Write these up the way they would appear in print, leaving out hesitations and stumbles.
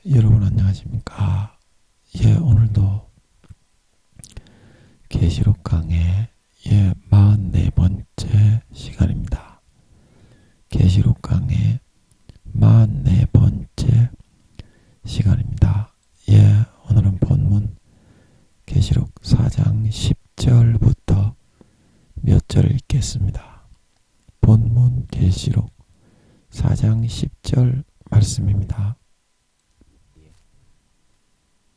여러분 안녕하십니까? 오늘도 계시록 강의 44번째 시간입니다. 계시록 강의 44번째 시간입니다. 오늘은 본문 계시록 4장 10절부터 몇 절을 읽겠습니다. 본문 계시록 4장 10절 말씀입니다.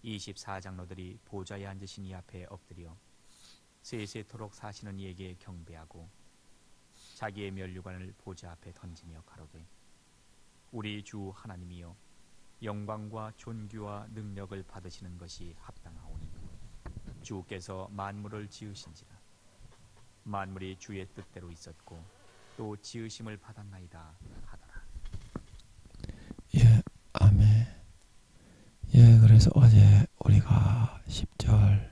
24장로들이 보좌에 앉으신 이 앞에 엎드려 세세토록 사시는 이에게 경배하고 자기의 면류관을 보좌 앞에 던지며 가로되 우리 주 하나님이여 영광과 존귀와 능력을 받으시는 것이 합당하오니 주께서 만물을 지으신지라 만물이 주의 뜻대로 있었고 또 지으심을 받았나이다 하더라. 아멘. 그래서 어제 우리가 10절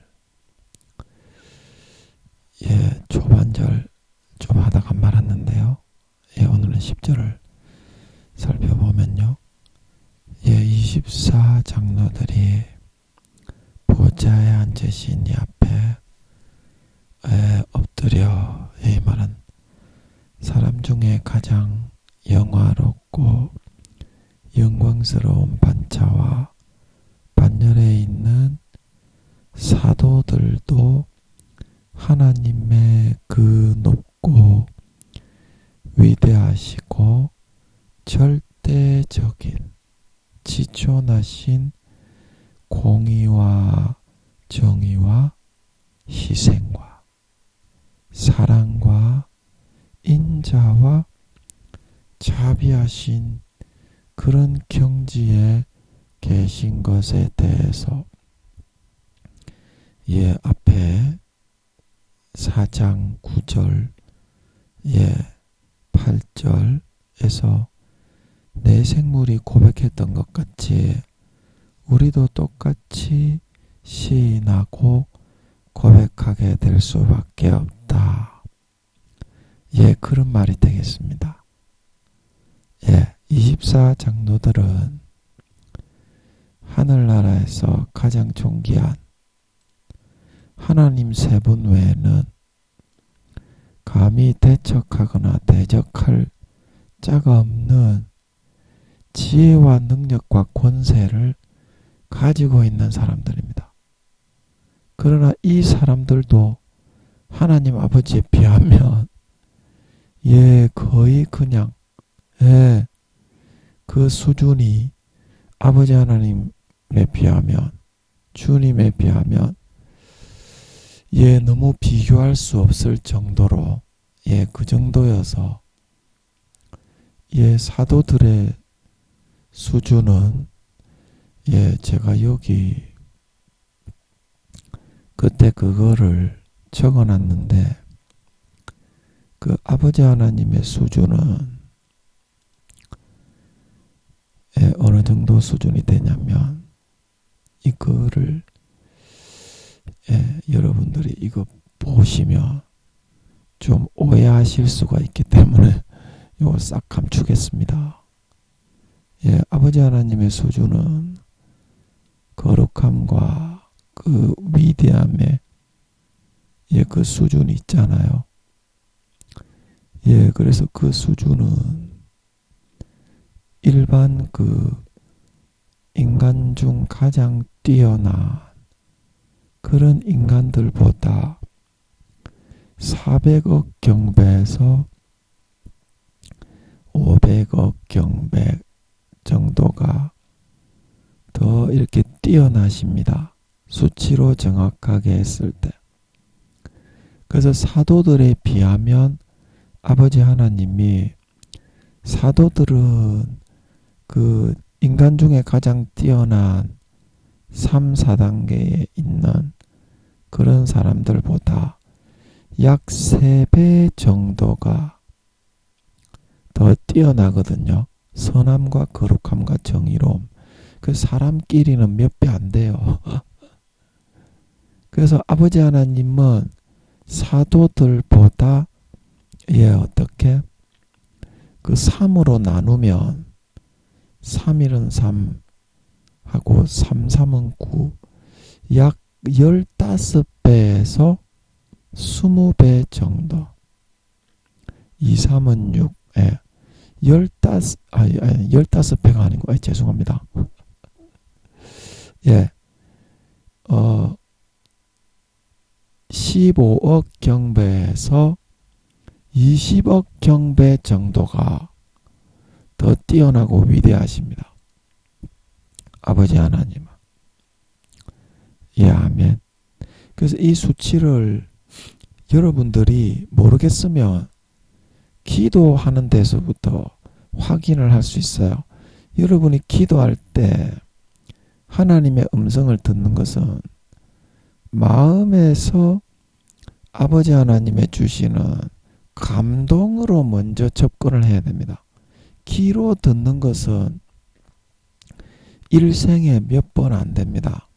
초반절 좀 하다가 말았는데요. 오늘은 10절을 살펴보면요. 24장로들이 보좌에 앉으신 이 앞에 엎드려, 이 말은 사람 중에 가장 영화롭고 영광스러운 반차와 반열에 있는 사도들도 하나님의 그 높고 위대하시고 절대적인 지존하신 공의와 정의와 희생과 사랑과 인자와 자비하신 그런 경지에 계신 것에 대해서 앞에 4장 9절 8절에서 내 생물이 고백했던 것 같이 우리도 똑같이 시인하고 고백하게 될 수밖에 없다. 그런 말이 되겠습니다. 24장로들은 하늘나라에서 가장 존귀한 하나님 세 분 외에는 감히 대척하거나 대적할 자가 없는 지혜와 능력과 권세를 가지고 있는 사람들입니다. 그러나 이 사람들도 하나님 아버지에 비하면 거의 그냥 그 수준이 아버지 하나님에 비하면 주님에 비하면 너무 비교할 수 없을 정도로 그 정도여서 사도들의 수준은 제가 여기 그때 그거를 적어놨는데 그 아버지 하나님의 수준은 어느 정도 수준이 되냐면 이거를 여러분들이 이거 보시면 좀 오해하실 수가 있기 때문에 이거 싹 감추겠습니다. 아버지 하나님의 수준은 거룩함과 그 위대함의 그 수준이 있잖아요. 그래서 그 수준은 일반 그 인간 중 가장 뛰어난 그런 인간들보다 400억 경배에서 500억 경배 정도가 더 이렇게 뛰어나십니다. 수치로 정확하게 했을 때. 그래서 사도들에 비하면 아버지 하나님이 사도들은 그 인간 중에 가장 뛰어난 3, 4단계에 있는 그런 사람들보다 약 3배 정도가 더 뛰어나거든요. 선함과 거룩함과 정의로움. 그 사람끼리는 몇 배 안 돼요. 그래서 아버지 하나님은 사도들보다 어떻게? 그 3으로 나누면 3일은 3, 하고 3, 3은 9. 약 15배에서 20배 정도. 2, 3은 6. 예. 15배가 아니고, 죄송합니다. 예. 15억 경배에서 20억 경배 정도가 더 뛰어나고 위대하십니다. 아버지 하나님은. 예, 아멘. 그래서 이 수치를 여러분들이 모르겠으면 기도하는 데서부터 확인을 할 수 있어요. 여러분이 기도할 때 하나님의 음성을 듣는 것은 마음에서 아버지 하나님의 주시는 감동으로 먼저 접근을 해야 됩니다. 귀로 듣는 것은 일생에 몇 번 안 됩니다.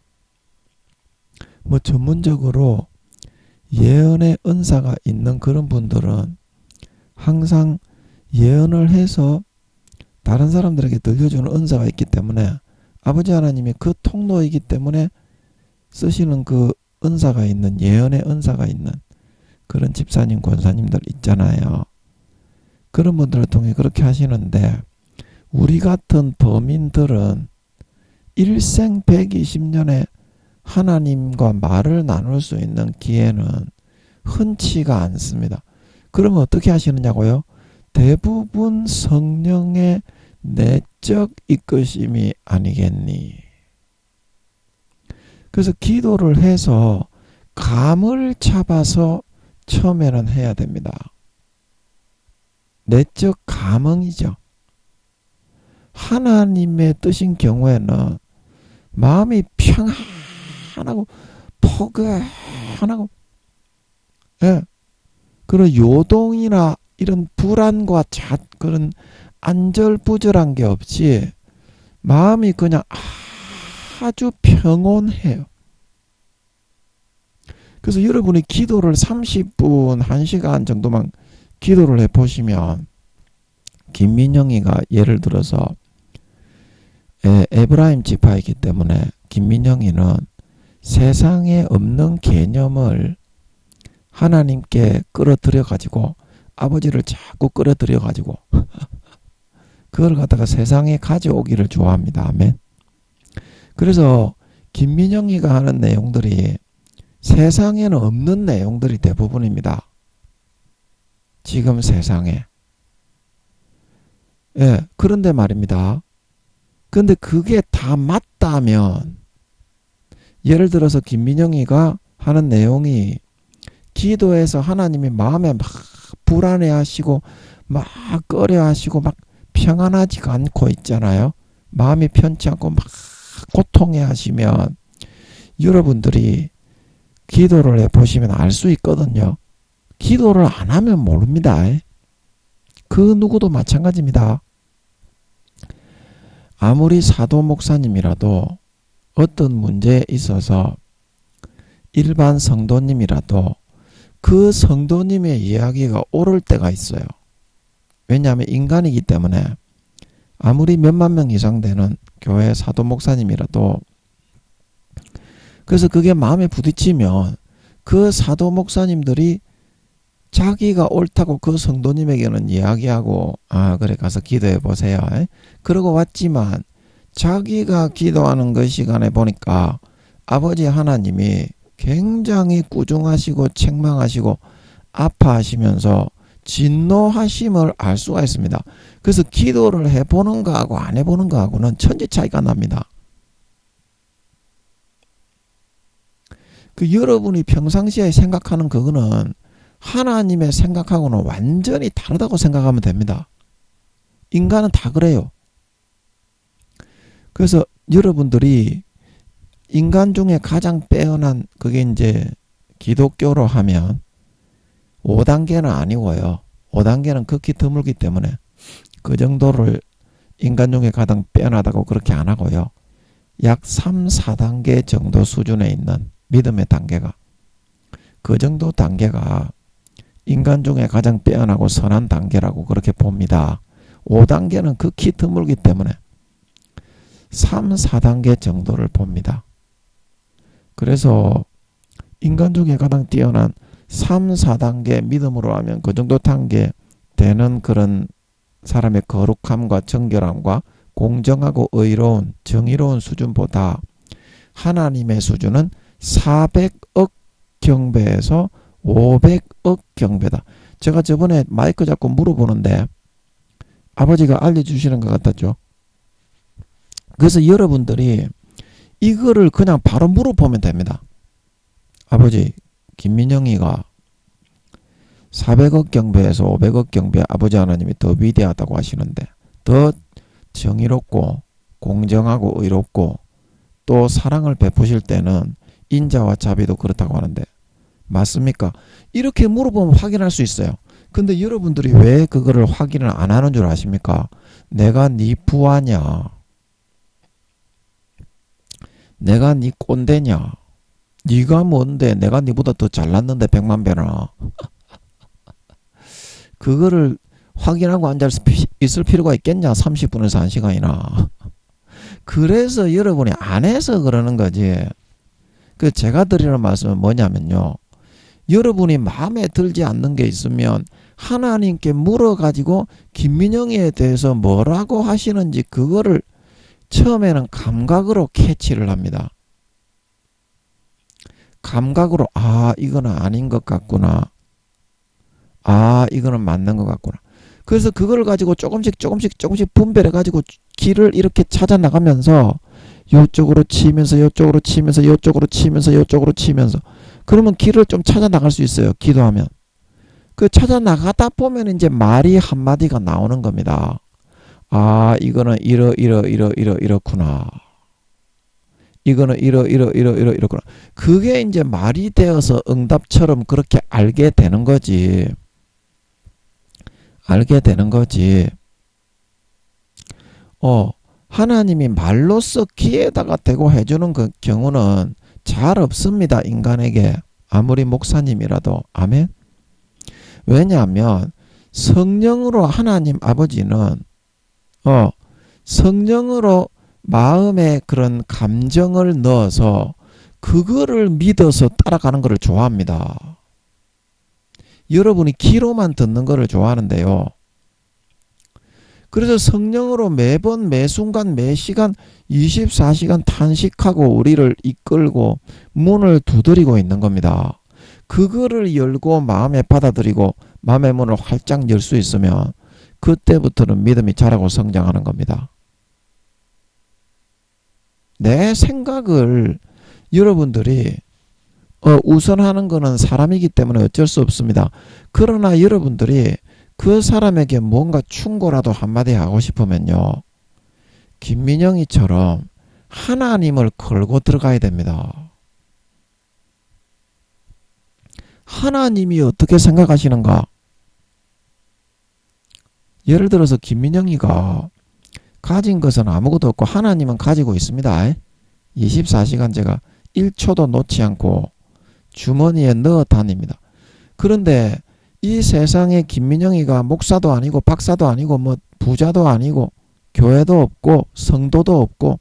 뭐 전문적으로 예언의 은사가 있는 그런 분들은 항상 예언을 해서 다른 사람들에게 들려주는 은사가 있기 때문에 아버지 하나님이 그 통로이기 때문에 쓰시는 그 은사가 있는, 예언의 은사가 있는 그런 집사님, 권사님들 있잖아요. 그런 분들을 통해 그렇게 하시는데, 우리 같은 범인들은 일생 120년에 하나님과 말을 나눌 수 있는 기회는 흔치가 않습니다. 그러면 어떻게 하시느냐고요? 대부분 성령의 내적 이끄심이 아니겠니? 그래서 기도를 해서 감을 잡아서 처음에는 해야 됩니다. 내적 감흥이죠. 하나님의 뜻인 경우에는 마음이 평안하고 포근하고, 예, 그런 요동이나 이런 불안과 그런 안절부절한 게 없이 마음이 그냥 아주 평온해요. 그래서 여러분이 기도를 30분, 1시간 정도만 기도를 해보시면, 김민영이가 예를 들어서 에브라임 지파이기 때문에 김민영이는 세상에 없는 개념을 하나님께 끌어들여 가지고, 아버지를 자꾸 끌어들여 가지고 그걸 갖다가 세상에 가져오기를 좋아합니다. 아멘. 그래서 김민영이가 하는 내용들이 세상에는 없는 내용들이 대부분입니다. 지금 세상에. 예, 그런데 말입니다. 근데 그게 다 맞다면, 예를 들어서 김민영이가 하는 내용이 기도해서 하나님이 마음에 막 불안해하시고 막 꺼려하시고 막 평안하지가 않고 있잖아요. 마음이 편치 않고 막 고통해하시면 여러분들이 기도를 해보시면 알 수 있거든요. 기도를 안 하면 모릅니다. 그 누구도 마찬가지입니다. 아무리 사도 목사님이라도 어떤 문제에 있어서 일반 성도님이라도 그 성도님의 이야기가 옳을 때가 있어요. 왜냐하면 인간이기 때문에 아무리 몇만 명 이상 되는 교회 사도 목사님이라도, 그래서 그게 마음에 부딪히면 그 사도 목사님들이 자기가 옳다고 그 성도님에게는 이야기하고, 그래 가서 기도해 보세요. 그러고 왔지만 자기가 기도하는 그 시간에 보니까 아버지 하나님이 굉장히 꾸중하시고 책망하시고 아파하시면서 진노하심을 알 수가 있습니다. 그래서 기도를 해보는 거하고 안 해보는 거하고는 천지 차이가 납니다. 그 여러분이 평상시에 생각하는 그거는 하나님의 생각하고는 완전히 다르다고 생각하면 됩니다. 인간은 다 그래요. 그래서 여러분들이 인간 중에 가장 빼어난, 그게 이제 기독교로 하면 5단계는 아니고요. 5단계는 극히 드물기 때문에 그 정도를 인간 중에 가장 빼어나다고 그렇게 안 하고요. 약 3, 4단계 정도 수준에 있는 믿음의 단계가, 그 정도 단계가 인간 중에 가장 빼어나고 선한 단계라고 그렇게 봅니다. 5단계는 극히 드물기 때문에 3, 4단계 정도를 봅니다. 그래서 인간 중에 가장 뛰어난 3, 4단계 믿음으로 하면 그 정도 단계 되는 그런 사람의 거룩함과 정결함과 공정하고 의로운 정의로운 수준보다 하나님의 수준은 400억 경배에서 500억 경배다. 제가 저번에 마이크 잡고 물어보는데 아버지가 알려주시는 것 같았죠. 그래서 여러분들이 이거를 그냥 바로 물어보면 됩니다. 아버지, 김민영이가 400억 경배에서 500억 경배 아버지 하나님이 더 위대하다고 하시는데 더 정의롭고 공정하고 의롭고 또 사랑을 베푸실 때는 인자와 자비도 그렇다고 하는데 맞습니까? 이렇게 물어보면 확인할 수 있어요. 근데 여러분들이 왜 그거를 확인을 안 하는 줄 아십니까? 내가 네 부하냐? 내가 네 꼰대냐? 네가 뭔데 내가 네보다 더 잘났는데 100만 배나. 그거를 확인하고 앉아 있을 필요가 있겠냐? 30분에서 1시간이나. 그래서 여러분이 안 해서 그러는 거지. 그 제가 드리는 말씀은 뭐냐면요. 여러분이 마음에 들지 않는 게 있으면 하나님께 물어가지고 김민영에 대해서 뭐라고 하시는지 그거를 처음에는 감각으로 캐치를 합니다. 감각으로 이거는 아닌 것 같구나. 이거는 맞는 것 같구나. 그래서 그걸 가지고 조금씩 분별해 가지고 길을 이렇게 찾아 나가면서 요쪽으로 치면서 요쪽으로 치면서 요쪽으로 치면서 요쪽으로 치면서 그러면 길을 좀 찾아 나갈 수 있어요. 기도하면. 그 찾아 나가다 보면 이제 말이 한마디가 나오는 겁니다. 이거는 이렇구나. 이거는 이렇구나. 그게 이제 말이 되어서 응답처럼 그렇게 알게 되는 거지. 알게 되는 거지. 하나님이 말로써 귀에다가 대고 해주는 그 경우는 잘 없습니다. 인간에게. 아무리 목사님이라도. 아멘. 왜냐하면 성령으로 하나님 아버지는 성령으로 마음에 그런 감정을 넣어서 그거를 믿어서 따라가는 것을 좋아합니다. 여러분이 귀로만 듣는 것을 좋아하는데요. 그래서 성령으로 매번 매순간 매시간 24시간 탄식하고 우리를 이끌고 문을 두드리고 있는 겁니다. 그거를 열고 마음에 받아들이고 마음의 문을 활짝 열 수 있으면 그때부터는 믿음이 자라고 성장하는 겁니다. 내 생각을 여러분들이 우선하는 것은 사람이기 때문에 어쩔 수 없습니다. 그러나 여러분들이 그 사람에게 뭔가 충고라도 한마디 하고 싶으면요. 김민영이처럼 하나님을 걸고 들어가야 됩니다. 하나님이 어떻게 생각하시는가? 예를 들어서 김민영이가 가진 것은 아무것도 없고 하나님은 가지고 있습니다. 24시간 제가 1초도 놓지 않고 주머니에 넣어 다닙니다. 그런데 이 세상에 김민영이가 목사도 아니고 박사도 아니고 뭐 부자도 아니고 교회도 없고 성도도 없고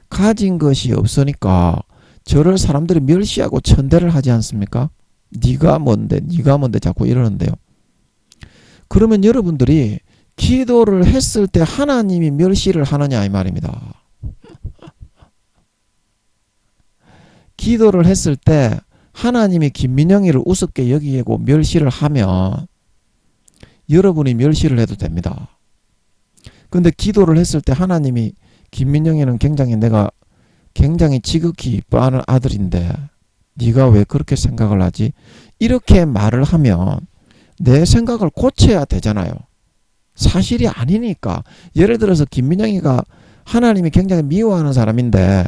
가진 것이 없으니까 저를 사람들이 멸시하고 천대를 하지 않습니까? 네가 뭔데 자꾸 이러는데요. 그러면 여러분들이 기도를 했을 때 하나님이 멸시를 하느냐 이 말입니다. 기도를 했을 때 하나님이 김민영이를 우습게 여기고 멸시를 하면 여러분이 멸시를 해도 됩니다. 근데 기도를 했을 때 하나님이 김민영이는 내가 굉장히 지극히 이뻐하는 아들인데 네가 왜 그렇게 생각을 하지? 이렇게 말을 하면 내 생각을 고쳐야 되잖아요. 사실이 아니니까. 예를 들어서 김민영이가 하나님이 굉장히 미워하는 사람인데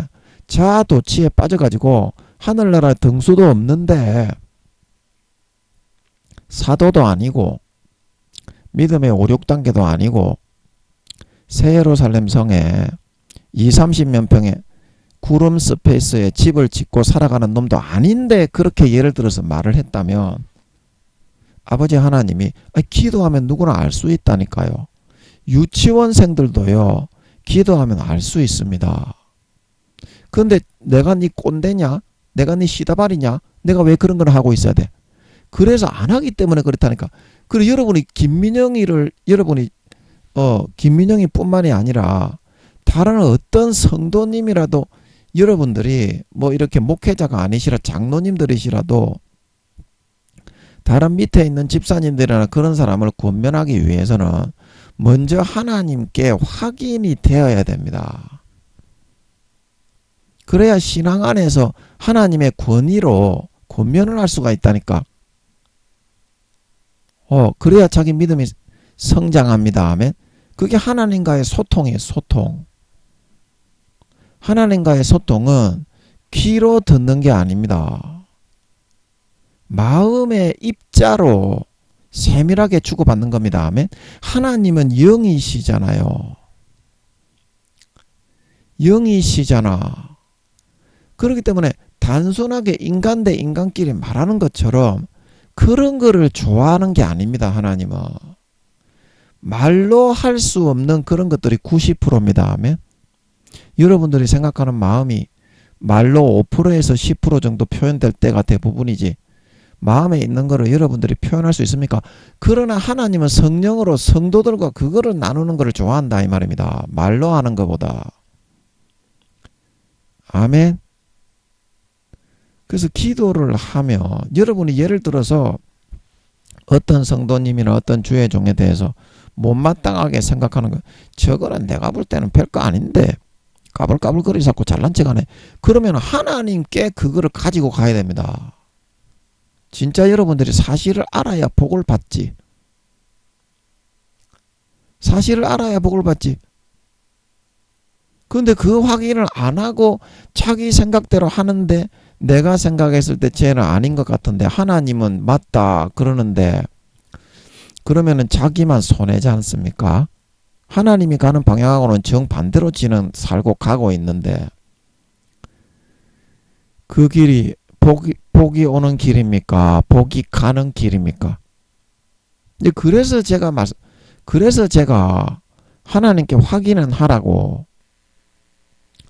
자아도취에 빠져가지고 하늘나라 등수도 없는데 사도도 아니고 믿음의 5, 6단계도 아니고 새 예루살렘 성에 20-30년 구름 스페이스에 집을 짓고 살아가는 놈도 아닌데 그렇게 예를 들어서 말을 했다면 아버지 하나님이 기도하면 누구나 알 수 있다니까요. 유치원생들도요. 기도하면 알 수 있습니다. 근데 내가 네 꼰대냐? 내가 네 시다발이냐? 내가 왜 그런 걸 하고 있어야 돼? 그래서 안 하기 때문에 그렇다니까. 그리고 여러분이 김민영이 뿐만이 아니라 다른 어떤 성도님이라도 여러분들이 뭐 이렇게 목회자가 아니시라 장로님들이시라도 다른 밑에 있는 집사님들이나 그런 사람을 권면하기 위해서는 먼저 하나님께 확인이 되어야 됩니다. 그래야 신앙 안에서 하나님의 권위로 권면을 할 수가 있다니까. 그래야 자기 믿음이 성장합니다. 아멘. 그게 하나님과의 소통이에요. 소통. 하나님과의 소통은 귀로 듣는 게 아닙니다. 마음의 입자로 세밀하게 주고받는 겁니다. 아멘. 하나님은 영이시잖아요. 영이시잖아. 그렇기 때문에 단순하게 인간 대 인간끼리 말하는 것처럼 그런 거를 좋아하는 게 아닙니다. 하나님은. 말로 할 수 없는 그런 것들이 90%입니다. 아멘. 여러분들이 생각하는 마음이 말로 5%에서 10% 정도 표현될 때가 대부분이지 마음에 있는 거를 여러분들이 표현할 수 있습니까? 그러나 하나님은 성령으로 성도들과 그거를 나누는 거를 좋아한다 이 말입니다. 말로 하는 것보다. 아멘. 그래서 기도를 하면 여러분이 예를 들어서 어떤 성도님이나 어떤 주의 종에 대해서 못마땅하게 생각하는 거, 저거는 내가 볼 때는 별거 아닌데 까불까불거리 자꾸 잘난 척하네. 그러면 하나님께 그거를 가지고 가야 됩니다. 진짜 여러분들이 사실을 알아야 복을 받지. 사실을 알아야 복을 받지. 근데 그 확인을 안 하고 자기 생각대로 하는데 내가 생각했을 때 쟤는 아닌 것 같은데 하나님은 맞다 그러는데 그러면은 자기만 손해지 않습니까? 하나님이 가는 방향하고는 정반대로 지는 살고 가고 있는데 그 길이 복이 오는 길입니까? 복이 가는 길입니까? 그래서 제가 하나님께 확인은 하라고.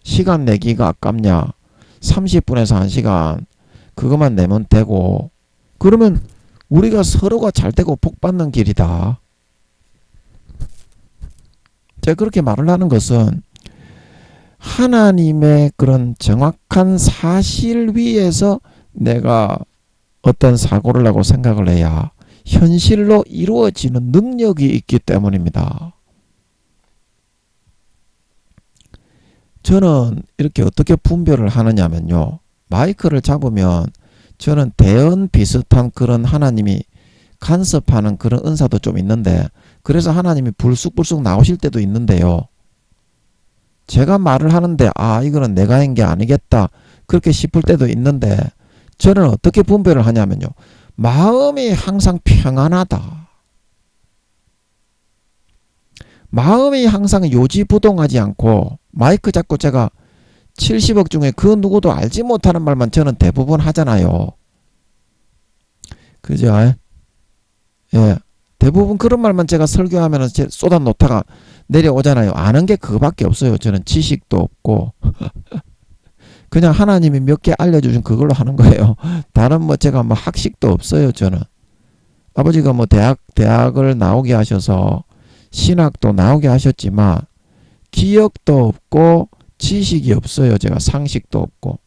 시간 내기가 아깝냐? 30분에서 1시간 그것만 내면 되고 그러면 우리가 서로가 잘 되고 복 받는 길이다. 제가 그렇게 말을 하는 것은 하나님의 그런 정확한 사실 위에서 내가 어떤 사고를 하고 생각을 해야 현실로 이루어지는 능력이 있기 때문입니다. 저는 이렇게 어떻게 분별을 하느냐면요. 마이크를 잡으면 저는 대언 비슷한 그런 하나님이 간섭하는 그런 은사도 좀 있는데 그래서 하나님이 불쑥불쑥 나오실 때도 있는데요. 제가 말을 하는데 이거는 내가 한 게 아니겠다 그렇게 싶을 때도 있는데 저는 어떻게 분별을 하냐면요. 마음이 항상 평안하다. 마음이 항상 요지부동하지 않고 마이크 잡고 제가 70억 중에 그 누구도 알지 못하는 말만 저는 대부분 하잖아요. 그죠? 예. 대부분 그런 말만 제가 설교하면 쏟아 놓다가 내려오잖아요. 아는 게 그거밖에 없어요. 저는 지식도 없고 그냥 하나님이 몇 개 알려주신 그걸로 하는 거예요. 다른 제가 학식도 없어요. 저는 아버지가 대학을 나오게 하셔서 신학도 나오게 하셨지만 기억도 없고 지식이 없어요. 제가 상식도 없고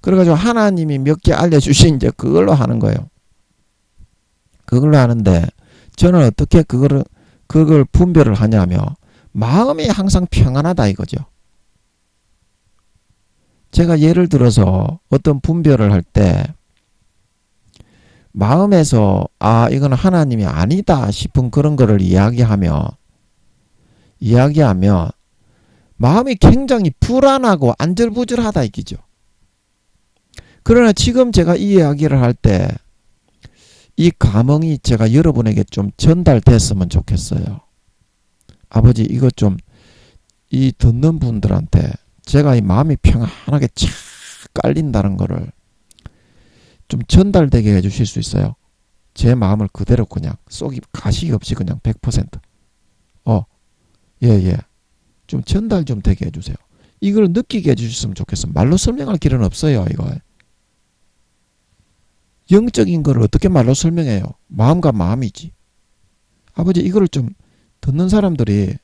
그래가지고 하나님이 몇 개 알려주신 이제 그걸로 하는 거예요. 그걸로 하는데 저는 어떻게 그걸 분별을 하냐면 마음이 항상 평안하다 이거죠. 제가 예를 들어서 어떤 분별을 할 때 마음에서 이건 하나님이 아니다 싶은 그런 거를 이야기하면 마음이 굉장히 불안하고 안절부절하다 이기죠. 그러나 지금 제가 이 이야기를 할 때 이 감흥이 제가 여러분에게 좀 전달됐으면 좋겠어요. 아버지 이것 좀 이 듣는 분들한테 제가 이 마음이 평안하게 착 깔린다는 거를 좀 전달되게 해주실 수 있어요. 제 마음을 그대로 그냥 가식이 없이 그냥 100%. 예. 좀 전달 좀 되게 해주세요. 이걸 느끼게 해주셨으면 좋겠어. 말로 설명할 길은 없어요. 이거 영적인 걸 어떻게 말로 설명해요? 마음과 마음이지. 아버지 이거를 좀 듣는 사람들이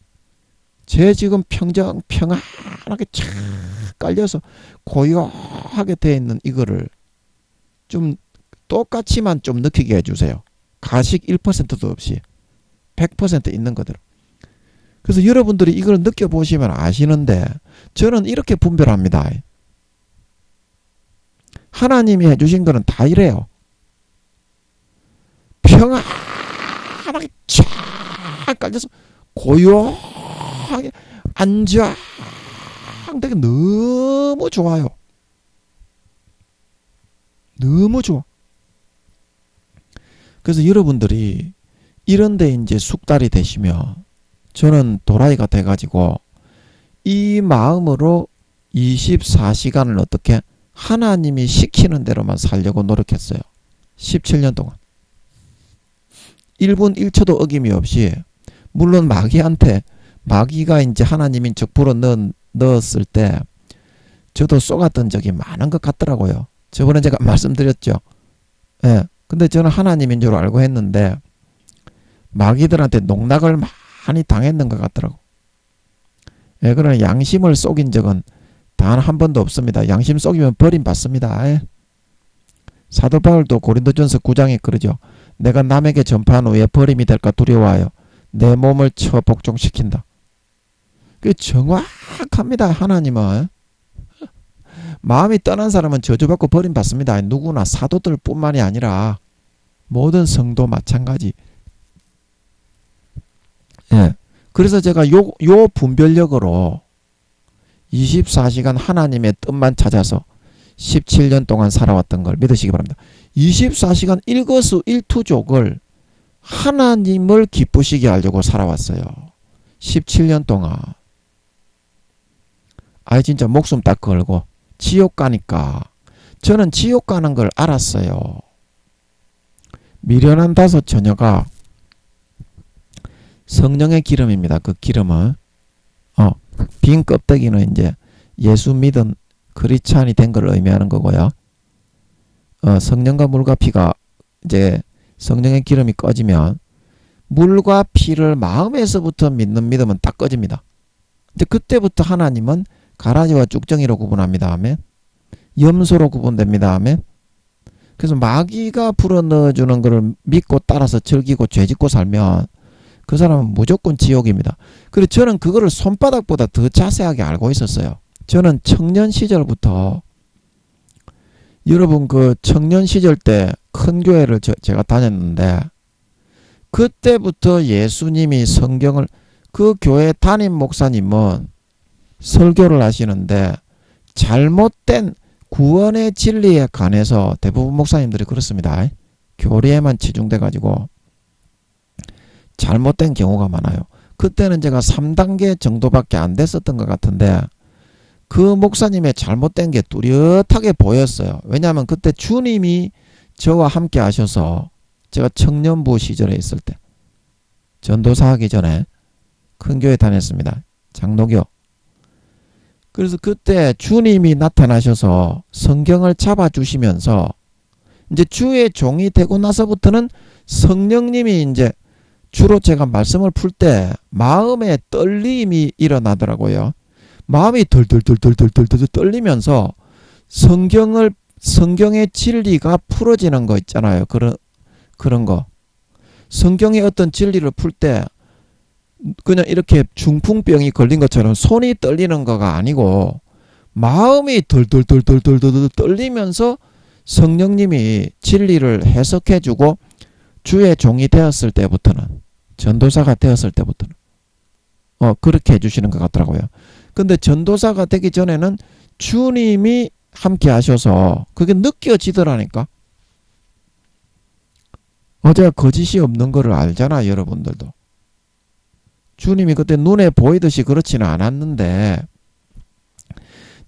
제 지금 평안하게 쫙 깔려서 고요하게 되어 있는 이거를 좀 똑같이만 좀 느끼게 해주세요. 가식 1%도 없이 100% 있는 그대로. 그래서 여러분들이 이걸 느껴보시면 아시는데 저는 이렇게 분별합니다. 하나님이 해주신 거는 다 이래요. 평안하게 쫙 깔려서 고요하게 안정되게 너무 좋아요. 너무 좋아. 그래서 여러분들이 이런데 이제 숙달이 되시면 저는 도라이가 돼가지고 이 마음으로 24시간을 어떻게 하나님이 시키는 대로만 살려고 노력했어요. 17년 동안. 1분 1초도 어김이 없이 물론 마귀가 이제 하나님인 척 불어 넣었을 때 저도 쏘갔던 적이 많은 것 같더라고요. 저번에 제가 말씀드렸죠. 예. 근데 저는 하나님인 줄 알고 했는데 마귀들한테 농락을 많이 당했는 것 같더라고. 예, 그러나 양심을 속인 적은 단 한 번도 없습니다. 양심 속이면 버림받습니다. 예. 사도 바울도 고린도전서 9장에 그러죠. 내가 남에게 전파한 후에 버림이 될까 두려워하여 내 몸을 쳐 복종시킨다. 그 정확합니다. 하나님은. 마음이 떠난 사람은 저주받고 버림받습니다. 누구나 사도들 뿐만이 아니라 모든 성도 마찬가지. 예. 그래서 제가 요 분별력으로 24시간 하나님의 뜻만 찾아서 17년 동안 살아왔던 걸 믿으시기 바랍니다. 24시간 일거수일투족을 하나님을 기쁘시게 하려고 살아왔어요. 17년 동안. 아이 진짜 목숨 딱 걸고 지옥 가니까 저는 지옥 가는 걸 알았어요. 미련한 다섯 처녀가 성령의 기름입니다. 그 기름은 빈 껍데기는 이제 예수 믿은 크리스찬이 된 걸 의미하는 거고요. 성령과 물과 피가 이제 성령의 기름이 꺼지면 물과 피를 마음에서부터 믿는 믿음은 딱 꺼집니다. 이제 그때부터 하나님은 가라지와 쭉정이로 구분합니다. 아멘. 염소로 구분됩니다. 아멘. 그래서 마귀가 불어넣어주는 것을 믿고 따라서 즐기고 죄짓고 살면 그 사람은 무조건 지옥입니다. 그래서 저는 그거를 손바닥보다 더 자세하게 알고 있었어요. 저는 청년 시절부터 여러분 그 청년 시절 때 큰 교회를 제가 다녔는데 그때부터 예수님이 성경을 그 교회 담임 목사님은 설교를 하시는데 잘못된 구원의 진리에 관해서 대부분 목사님들이 그렇습니다. 교리에만 치중돼 가지고 잘못된 경우가 많아요. 그때는 제가 3단계 정도밖에 안 됐었던 것 같은데 그 목사님의 잘못된 게 뚜렷하게 보였어요. 왜냐하면 그때 주님이 저와 함께 하셔서 제가 청년부 시절에 있을 때 전도사 하기 전에 큰 교회 다녔습니다. 장로교. 그래서 그때 주님이 나타나셔서 성경을 잡아주시면서 이제 주의 종이 되고 나서부터는 성령님이 이제 주로 제가 말씀을 풀 때 마음에 떨림이 일어나더라고요. 마음이 덜덜덜덜덜덜 떨리면서 성경의 진리가 풀어지는 거 있잖아요. 그런 거. 성경의 어떤 진리를 풀 때 그냥 이렇게 중풍병이 걸린 것처럼 손이 떨리는 거가 아니고 마음이 덜덜덜덜덜 떨리면서 성령님이 진리를 해석해주고 주의 종이 되었을 때부터는 전도사가 되었을 때부터는 그렇게 해주시는 것 같더라고요. 근데 전도사가 되기 전에는 주님이 함께 하셔서 그게 느껴지더라니까. 제가 거짓이 없는 거를 알잖아 여러분들도. 주님이 그때 눈에 보이듯이 그렇지는 않았는데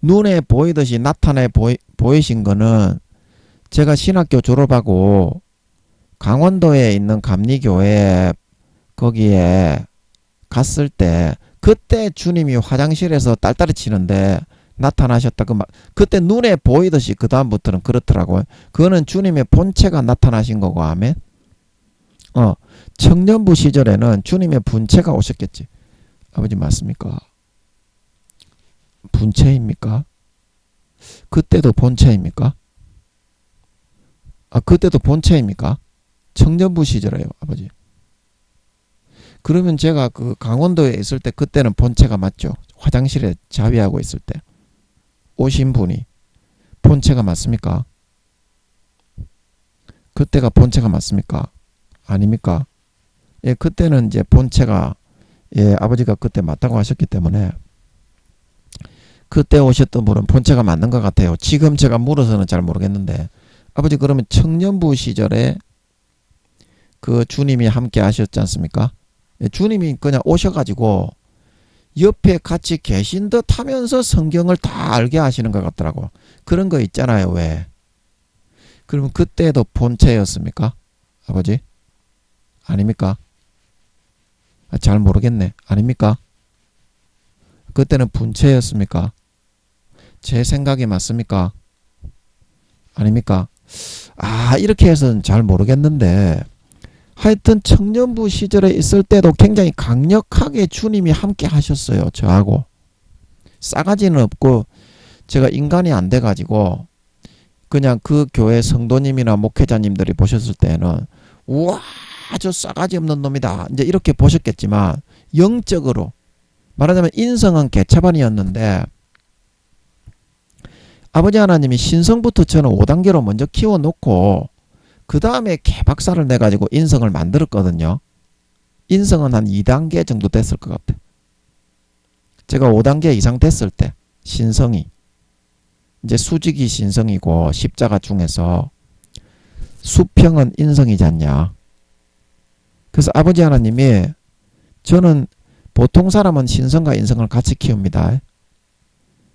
눈에 보이듯이 나타내 보이신 거는 제가 신학교 졸업하고 강원도에 있는 감리교회 거기에 갔을 때 그때 주님이 화장실에서 딸딸이 치는데 나타나셨다. 그때 눈에 보이듯이 그 다음부터는 그렇더라고요. 그거는 주님의 본체가 나타나신 거고, 아멘. 청년부 시절에는 주님의 분체가 오셨겠지. 아버지 맞습니까? 분체입니까? 그때도 본체입니까? 그때도 본체입니까? 청년부 시절에요, 아버지. 그러면 제가 그 강원도에 있을 때 그때는 본체가 맞죠? 화장실에 자위하고 있을 때 오신 분이 본체가 맞습니까? 그때가 본체가 맞습니까? 아닙니까? 예, 그때는 이제 본체가 아버지가 그때 맞다고 하셨기 때문에 그때 오셨던 분은 본체가 맞는 것 같아요. 지금 제가 물어서는 잘 모르겠는데 아버지 그러면 청년부 시절에 그 주님이 함께 하셨지 않습니까? 예, 주님이 그냥 오셔가지고 옆에 같이 계신 듯 하면서 성경을 다 알게 하시는 것 같더라고. 그런 거 있잖아요. 왜? 그러면 그때도 본체였습니까? 아버지? 아닙니까? 잘 모르겠네. 아닙니까? 그때는 분체였습니까? 제 생각이 맞습니까? 아닙니까? 이렇게 해서는 잘 모르겠는데 하여튼 청년부 시절에 있을 때도 굉장히 강력하게 주님이 함께 하셨어요. 저하고. 싸가지는 없고 제가 인간이 안 돼가지고 그냥 그 교회 성도님이나 목회자님들이 보셨을 때는 우와 저 싸가지 없는 놈이다 이제 이렇게 보셨겠지만 영적으로 말하자면 인성은 개차반이었는데 아버지 하나님이 신성부터 저는 5단계로 먼저 키워놓고 그 다음에 개박살을 내가지고 인성을 만들었거든요. 인성은 한 2단계 정도 됐을 것 같아. 제가 5단계 이상 됐을 때 신성이 이제 수직이 신성이고 십자가 중에서 수평은 인성이지 않냐. 그래서 아버지 하나님이 저는 보통 사람은 신성과 인성을 같이 키웁니다.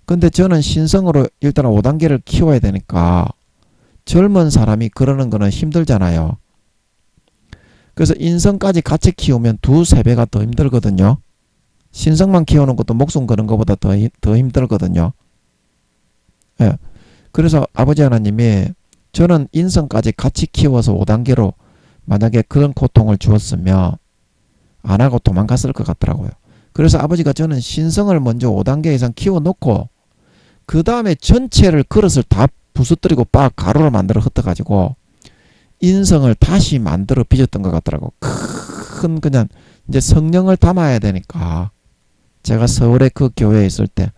근데 저는 신성으로 일단 5단계를 키워야 되니까 젊은 사람이 그러는 거는 힘들잖아요. 그래서 인성까지 같이 키우면 2~3배가 더 힘들거든요. 신성만 키우는 것도 목숨 거는 것보다 더 힘들거든요. 예. 그래서 아버지 하나님이 저는 인성까지 같이 키워서 5단계로 만약에 그런 고통을 주었으면 안 하고 도망갔을 것 같더라고요. 그래서 아버지가 저는 신성을 먼저 5단계 이상 키워놓고 그 다음에 전체를 그릇을 다 부서뜨리고 빡 가루로 만들어 흩어가지고 인성을 다시 만들어 빚었던 것 같더라고. 큰 그냥 이제 성령을 담아야 되니까 제가 서울에 그 교회에 있을 때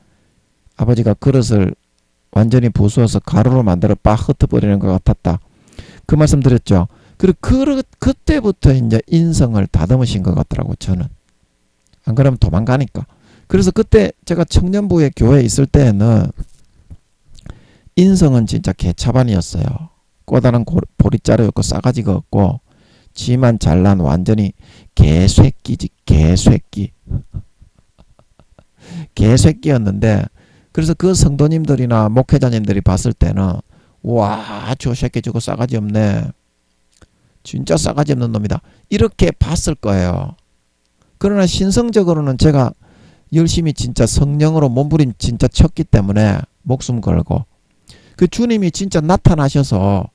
아버지가 그릇을 완전히 부수어서 가루로 만들어 빡 흩어버리는 것 같았다. 그 말씀 드렸죠. 그리고 그때부터 이제 인성을 다듬으신 것 같더라고 저는. 안 그러면 도망가니까. 그래서 그때 제가 청년부에 교회에 있을 때에는 인성은 진짜 개차반이었어요. 꼬다란 보리자루였고 싸가지가 없고 지만 잘난 완전히 개새끼지 개새끼. 개새끼였는데 그래서 그 성도님들이나 목회자님들이 봤을 때는 와, 저 새끼 저거 싸가지 없네. 진짜 싸가지 없는 놈이다. 이렇게 봤을 거예요. 그러나 신성적으로는 제가 열심히 진짜 성령으로 몸부림 진짜 쳤기 때문에 목숨 걸고 그 주님이 진짜 나타나셔서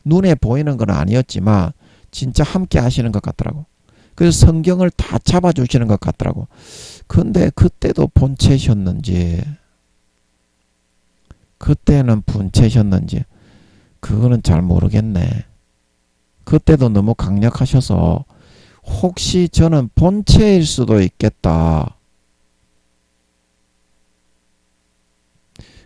눈에 보이는 건 아니었지만 진짜 함께 하시는 것 같더라고. 그래서 성경을 다 잡아주시는 것 같더라고. 근데 그때도 본체셨는지 그때는 분체셨는지 그거는 잘 모르겠네. 그때도 너무 강력하셔서 혹시 저는 본체일 수도 있겠다.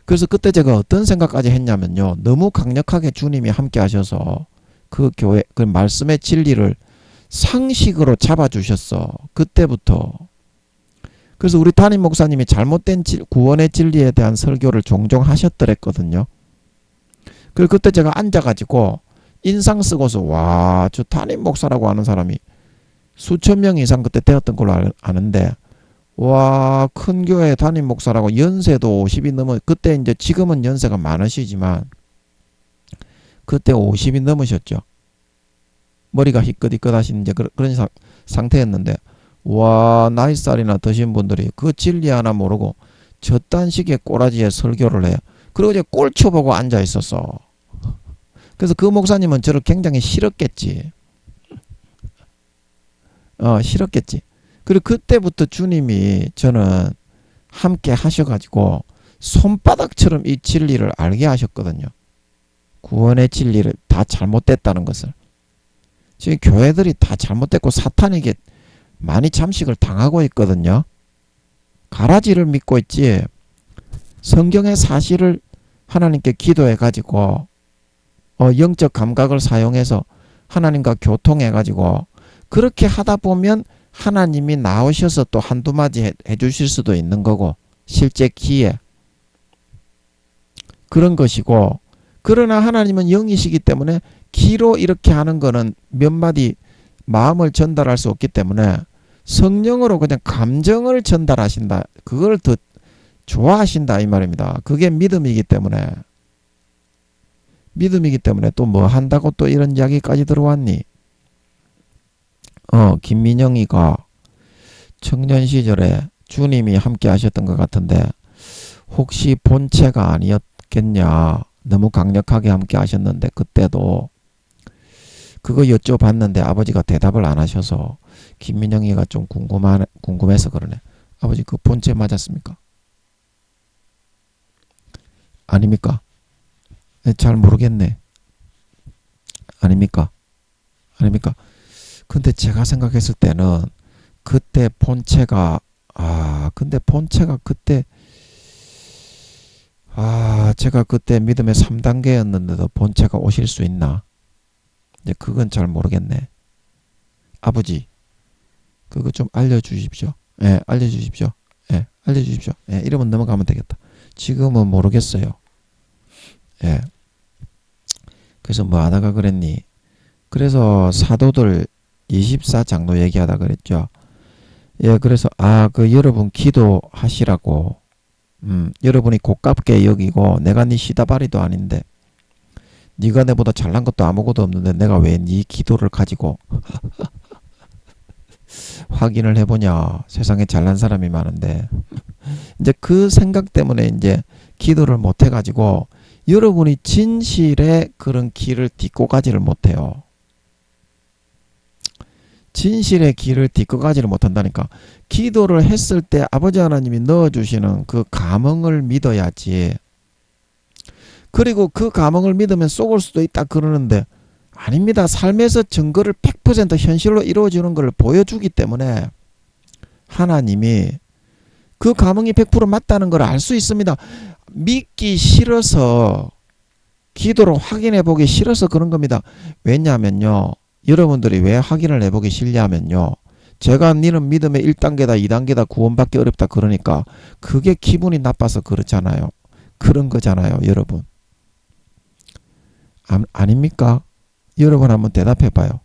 그래서 그때 제가 어떤 생각까지 했냐면요. 너무 강력하게 주님이 함께 하셔서 그 교회 그 말씀의 진리를 상식으로 잡아주셨어. 그때부터. 그래서 우리 담임 목사님이 잘못된 구원의 진리에 대한 설교를 종종 하셨더랬거든요. 그리고 그때 제가 앉아가지고 인상 쓰고서 와, 저 담임 목사라고 하는 사람이 수천 명 이상 그때 되었던 걸로 아는데 와, 큰 교회 담임 목사라고 연세도 50이 넘어 그때 이제 지금은 연세가 많으시지만 그때 50이 넘으셨죠. 머리가 희끗희끗 하신 이제 그런 상태였는데 와, 나이 살이나 드신 분들이 그 진리 하나 모르고 저딴 식의 꼬라지에 설교를 해요. 그리고 이제 꼴초 보고 앉아 있었어. 그래서 그 목사님은 저를 굉장히 싫었겠지. 싫었겠지. 그리고 그때부터 주님이 저는 함께 하셔가지고 손바닥처럼 이 진리를 알게 하셨거든요. 구원의 진리를 다 잘못됐다는 것을. 지금 교회들이 다 잘못됐고 사탄에게 많이 잠식을 당하고 있거든요. 가라지를 믿고 있지 성경의 사실을 하나님께 기도해 가지고 영적 감각을 사용해서 하나님과 교통해 가지고 그렇게 하다 보면 하나님이 나오셔서 또 한두 마디 해 주실 수도 있는 거고 실제 기에 그런 것이고 그러나 하나님은 영이시기 때문에 기로 이렇게 하는 거는 몇 마디 마음을 전달할 수 없기 때문에 성령으로 그냥 감정을 전달하신다. 그걸 더 좋아하신다 이 말입니다. 그게 믿음이기 때문에 또 뭐 한다고 또 이런 이야기까지 들어왔니? 김민영이가 청년 시절에 주님이 함께 하셨던 것 같은데 혹시 본체가 아니었겠냐? 너무 강력하게 함께 하셨는데 그때도 그거 여쭤봤는데 아버지가 대답을 안 하셔서 김민영이가 좀 궁금해서 그러네. 아버지 그 본체 맞았습니까? 아닙니까? 잘 모르겠네. 아닙니까? 근데 제가 생각했을 때는 그때 본체가 그때 제가 그때 믿음의 3단계였는데도 본체가 오실 수 있나? 이제 그건 잘 모르겠네. 아버지 그거 좀 알려주십시오. 알려주십시오. 이러면 넘어가면 되겠다. 지금은 모르겠어요. 그래서 뭐 하다가 그랬니? 그래서 사도들 24장로 얘기하다 그랬죠. 그래서 그 여러분 기도하시라고 여러분이 고깝게 여기고 내가 네 시다바리도 아닌데 네가 내보다 잘난 것도 아무것도 없는데 내가 왜 네 기도를 가지고 확인을 해보냐. 세상에 잘난 사람이 많은데 이제 그 생각 때문에 이제 기도를 못 해가지고 여러분이 진실의 그런 길을 딛고 가지를 못해요. 진실의 길을 딛고 가지를 못한다니까. 기도를 했을 때 아버지 하나님이 넣어주시는 그 감흥을 믿어야지. 그리고 그 감흥을 믿으면 속을 수도 있다 그러는데 아닙니다. 삶에서 증거를 100% 현실로 이루어지는 걸 보여주기 때문에 하나님이 그 감흥이 100% 맞다는 걸 알 수 있습니다. 믿기 싫어서 기도로 확인해 보기 싫어서 그런 겁니다. 왜냐하면요. 여러분들이 왜 확인을 해보기 싫냐면요. 제가 니는 믿음의 1단계다 2단계다 구원받기 어렵다 그러니까 그게 기분이 나빠서 그렇잖아요. 그런 거잖아요. 여러분. 아닙니까? 여러분 한번 대답해 봐요.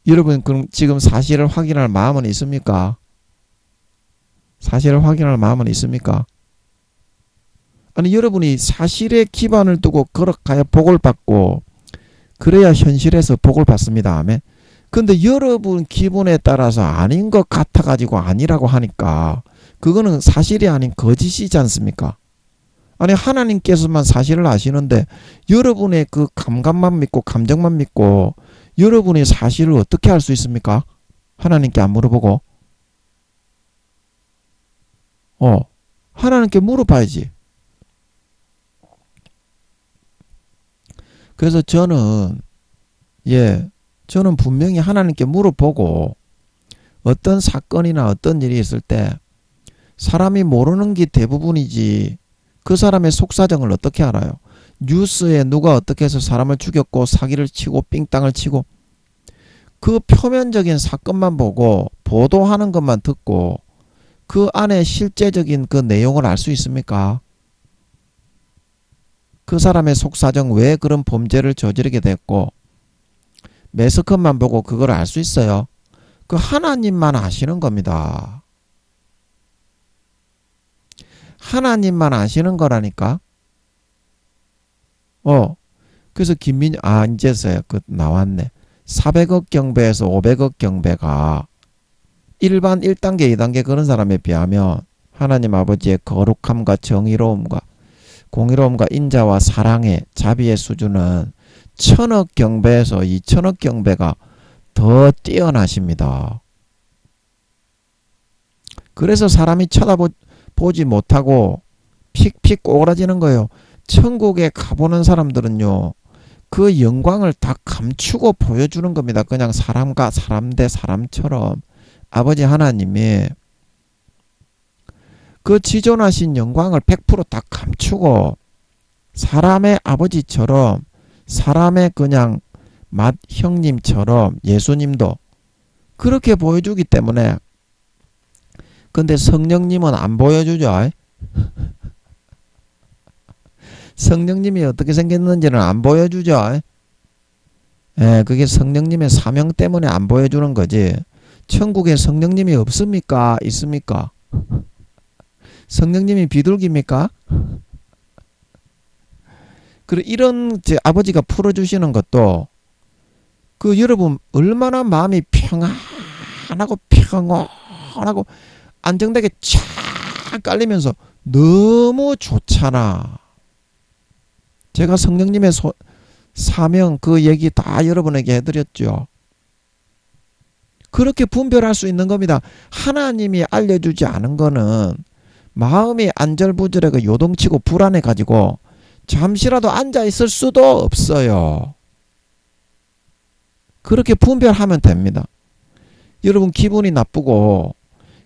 여러분 그럼 지금 사실을 확인할 마음은 있습니까? 사실을 확인할 마음은 있습니까? 아니 여러분이 사실에 기반을 두고 걸어가야 복을 받고 그래야 현실에서 복을 받습니다. 아멘. 근데 여러분 기분에 따라서 아닌 것 같아가지고 아니라고 하니까 그거는 사실이 아닌 거짓이지 않습니까? 아니 하나님께서만 사실을 아시는데 여러분의 그 감각만 믿고 감정만 믿고 여러분의 사실을 어떻게 알 수 있습니까? 하나님께 안 물어보고 하나님께 물어봐야지. 그래서 저는 분명히 하나님께 물어보고 어떤 사건이나 어떤 일이 있을 때 사람이 모르는 게 대부분이지 그 사람의 속사정을 어떻게 알아요? 뉴스에 누가 어떻게 해서 사람을 죽였고 사기를 치고 삥땅을 치고 그 표면적인 사건만 보고 보도하는 것만 듣고 그 안에 실제적인 그 내용을 알 수 있습니까? 그 사람의 속사정 왜 그런 범죄를 저지르게 됐고 매스컴만 보고 그걸 알 수 있어요. 그 하나님만 아시는 겁니다. 하나님만 아시는 거라니까. 그래서 이제서야 그 나왔네. 400억 경배에서 500억 경배가 일반 1단계, 2단계 그런 사람에 비하면 하나님 아버지의 거룩함과 정의로움과 공의로움과 인자와 사랑의 자비의 수준은 1000억 경배에서 2000억 경배가 더 뛰어나십니다. 그래서 사람이 쳐다보지 못하고 픽픽 꼬그라지는 거예요. 천국에 가보는 사람들은요, 그 영광을 다 감추고 보여주는 겁니다. 그냥 사람과 사람 대 사람처럼 아버지 하나님이 그 지존하신 영광을 100% 다 감추고 사람의 아버지처럼 사람의 그냥 맏형님처럼 예수님도 그렇게 보여주기 때문에, 근데 성령님은 안 보여주죠. 성령님이 어떻게 생겼는지는 안 보여주죠. 예, 그게 성령님의 사명 때문에 안 보여주는 거지. 천국에 성령님이 없습니까? 있습니까? 성령님이 비둘기입니까? 그리고 이런 아버지가 풀어주시는 것도 그 여러분 얼마나 마음이 평안하고 평온하고 안정되게 쫙 깔리면서 너무 좋잖아. 제가 성령님의 사명 그 얘기 다 여러분에게 해드렸죠. 그렇게 분별할 수 있는 겁니다. 하나님이 알려주지 않은 거는 마음이 안절부절하고 요동치고 불안해가지고 잠시라도 앉아있을 수도 없어요. 그렇게 분별하면 됩니다. 여러분 기분이 나쁘고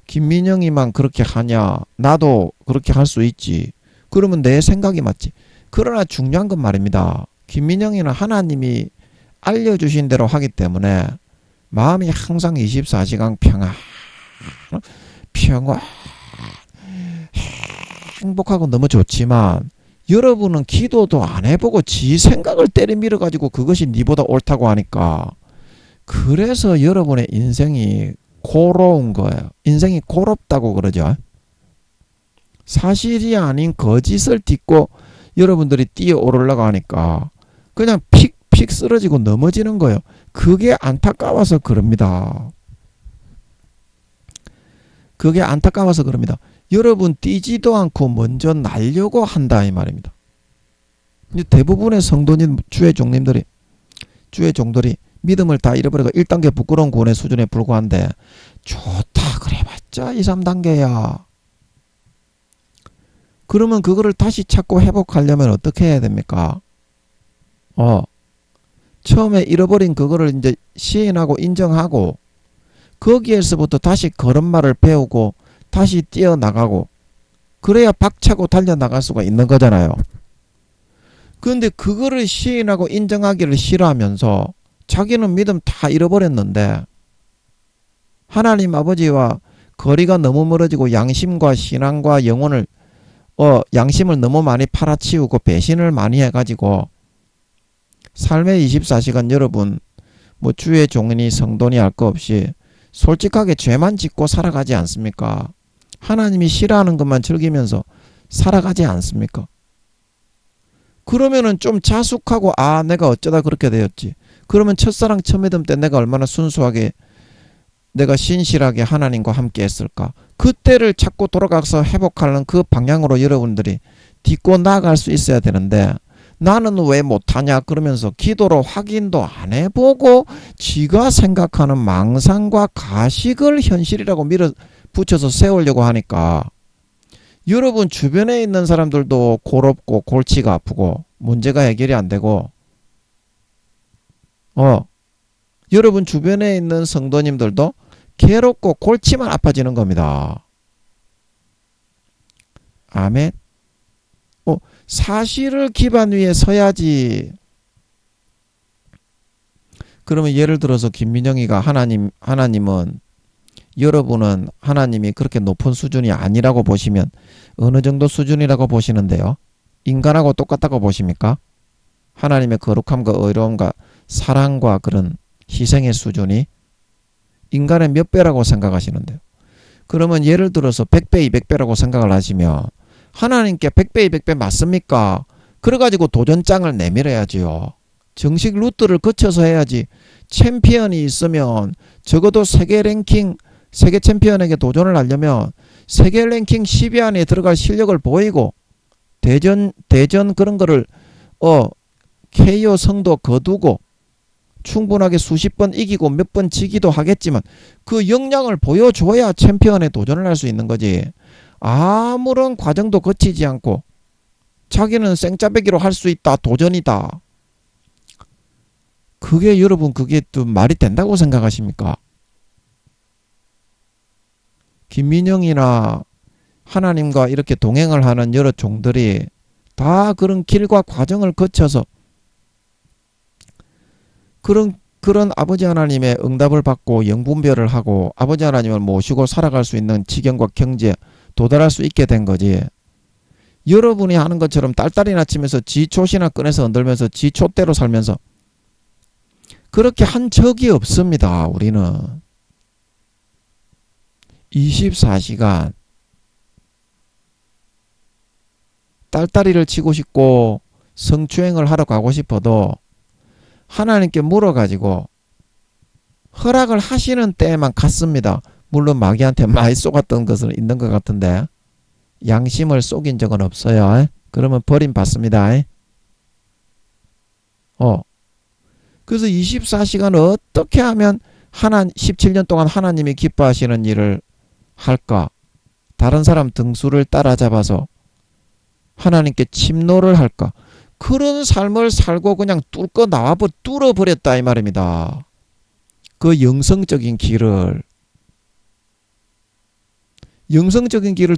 김민영이만 그렇게 하냐, 나도 그렇게 할 수 있지, 그러면 내 생각이 맞지. 그러나 중요한 건 말입니다. 김민영이는 하나님이 알려주신 대로 하기 때문에 마음이 항상 24시간 평안 행복하고 너무 좋지만, 여러분은 기도도 안 해보고 지 생각을 때리밀어 가지고 그것이 니보다 옳다고 하니까, 그래서 여러분의 인생이 고로운 거예요. 인생이 고롭다고 그러죠. 사실이 아닌 거짓을 딛고 여러분들이 뛰어오르려고 하니까 그냥 픽픽 쓰러지고 넘어지는 거예요. 그게 안타까워서 그럽니다. 그게 안타까워서 그럽니다. 여러분 뛰지도 않고 먼저 날려고 한다 이 말입니다. 대부분의 성도님, 주의 종들이 믿음을 다 잃어버리고 1단계 부끄러운 구원의 수준에 불과한데, 좋다 그래봤자 2, 3단계야. 그러면 그거를 다시 찾고 회복하려면 어떻게 해야 됩니까? 처음에 잃어버린 그거를 이제 시인하고 인정하고 거기에서부터 다시 걸음마를 배우고 다시 뛰어나가고, 그래야 박차고 달려나갈 수가 있는 거잖아요. 그런데 그거를 시인하고 인정하기를 싫어하면서 자기는 믿음 다 잃어버렸는데 하나님 아버지와 거리가 너무 멀어지고 양심과 신앙과 영혼을 양심을 너무 많이 팔아치우고 배신을 많이 해가지고 삶의 24시간 여러분 뭐 주의 종이니 성도니 할 거 없이 솔직하게 죄만 짓고 살아가지 않습니까? 하나님이 싫어하는 것만 즐기면서 살아가지 않습니까? 그러면은 좀 자숙하고, 내가 어쩌다 그렇게 되었지. 그러면 첫사랑 첫 믿음 때 내가 얼마나 순수하게 내가 신실하게 하나님과 함께 했을까? 그때를 찾고 돌아가서 회복하는 그 방향으로 여러분들이 딛고 나아갈 수 있어야 되는데, 나는 왜 못하냐 그러면서 기도로 확인도 안 해보고 지가 생각하는 망상과 가식을 현실이라고 밀어붙여서 세우려고 하니까 여러분 주변에 있는 사람들도 고롭고 골치가 아프고 문제가 해결이 안 되고, 여러분 주변에 있는 성도님들도 괴롭고 골치만 아파지는 겁니다. 아멘. 사실을 기반 위에 서야지. 그러면 예를 들어서 김민영이가 하나님은, 여러분은 하나님이 그렇게 높은 수준이 아니라고 보시면 어느 정도 수준이라고 보시는데요? 인간하고 똑같다고 보십니까? 하나님의 거룩함과 의로움과 사랑과 그런 희생의 수준이 인간의 몇 배라고 생각하시는데요? 그러면 예를 들어서 100배, 200배라고 생각을 하시면 하나님께 100배, 200배 맞습니까? 그래가지고 도전장을 내밀어야지요. 정식 루트를 거쳐서 해야지. 챔피언이 있으면 적어도 세계 랭킹, 세계 챔피언에게 도전을 하려면 세계 랭킹 10위 안에 들어갈 실력을 보이고 대전 그런 거를 KO 성도 거두고 충분하게 수십 번 이기고 몇 번 지기도 하겠지만 그 역량을 보여줘야 챔피언에 도전을 할 수 있는 거지. 아무런 과정도 거치지 않고 자기는 생짜배기로 할 수 있다, 도전이다. 그게 여러분 그게 또 말이 된다고 생각하십니까? 김민영이나 하나님과 이렇게 동행을 하는 여러 종들이 다 그런 길과 과정을 거쳐서 그런 아버지 하나님의 응답을 받고 영분별을 하고 아버지 하나님을 모시고 살아갈 수 있는 지경과 경지에 도달할 수 있게 된 거지. 여러분이 하는 것처럼 딸딸이나 치면서 지 촛이나 꺼내서 흔들면서 지 촛대로 살면서 그렇게 한 적이 없습니다. 우리는 24시간 딸딸이를 치고 싶고 성추행을 하러 가고 싶어도 하나님께 물어가지고 허락을 하시는 때에만 갔습니다. 물론 마귀한테 많이 쏘갔던 것은 있는 것 같은데 양심을 속인 적은 없어요. 그러면 버림받습니다. 그래서 24시간 어떻게 하면 17년 동안 하나님이 기뻐하시는 일을 할까? 다른 사람 등수를 따라잡아서 하나님께 침노를 할까? 그런 삶을 살고 그냥 뚫어버렸다 이 말입니다. 그 영성적인 길을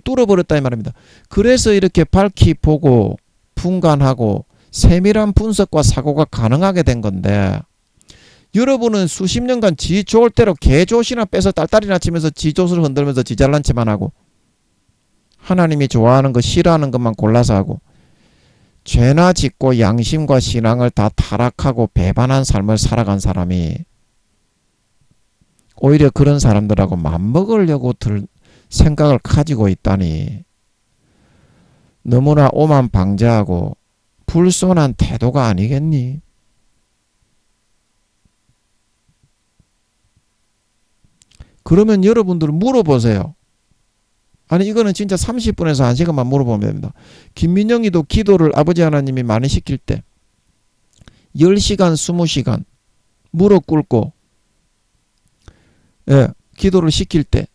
뚫어버렸다 이 말입니다. 그래서 이렇게 밝히 보고 분간하고 세밀한 분석과 사고가 가능하게 된 건데 여러분은 수십 년간 지 좋을 대로 개조시나 빼서 딸딸이나 치면서 지조를 흔들면서 지 잘난 체만 하고 하나님이 좋아하는 거 싫어하는 것만 골라서 하고 죄나 짓고 양심과 신앙을 다 타락하고 배반한 삶을 살아간 사람이 오히려 그런 사람들하고 맞먹으려고 생각을 가지고 있다니 너무나 오만방자하고 불손한 태도가 아니겠니? 그러면 여러분들 물어보세요. 아니 이거는 진짜 30분에서 1시간만 물어보면 됩니다. 김민영이도 기도를 아버지 하나님이 많이 시킬 때 10시간 20시간 무릎 꿇고 기도를 시킬 때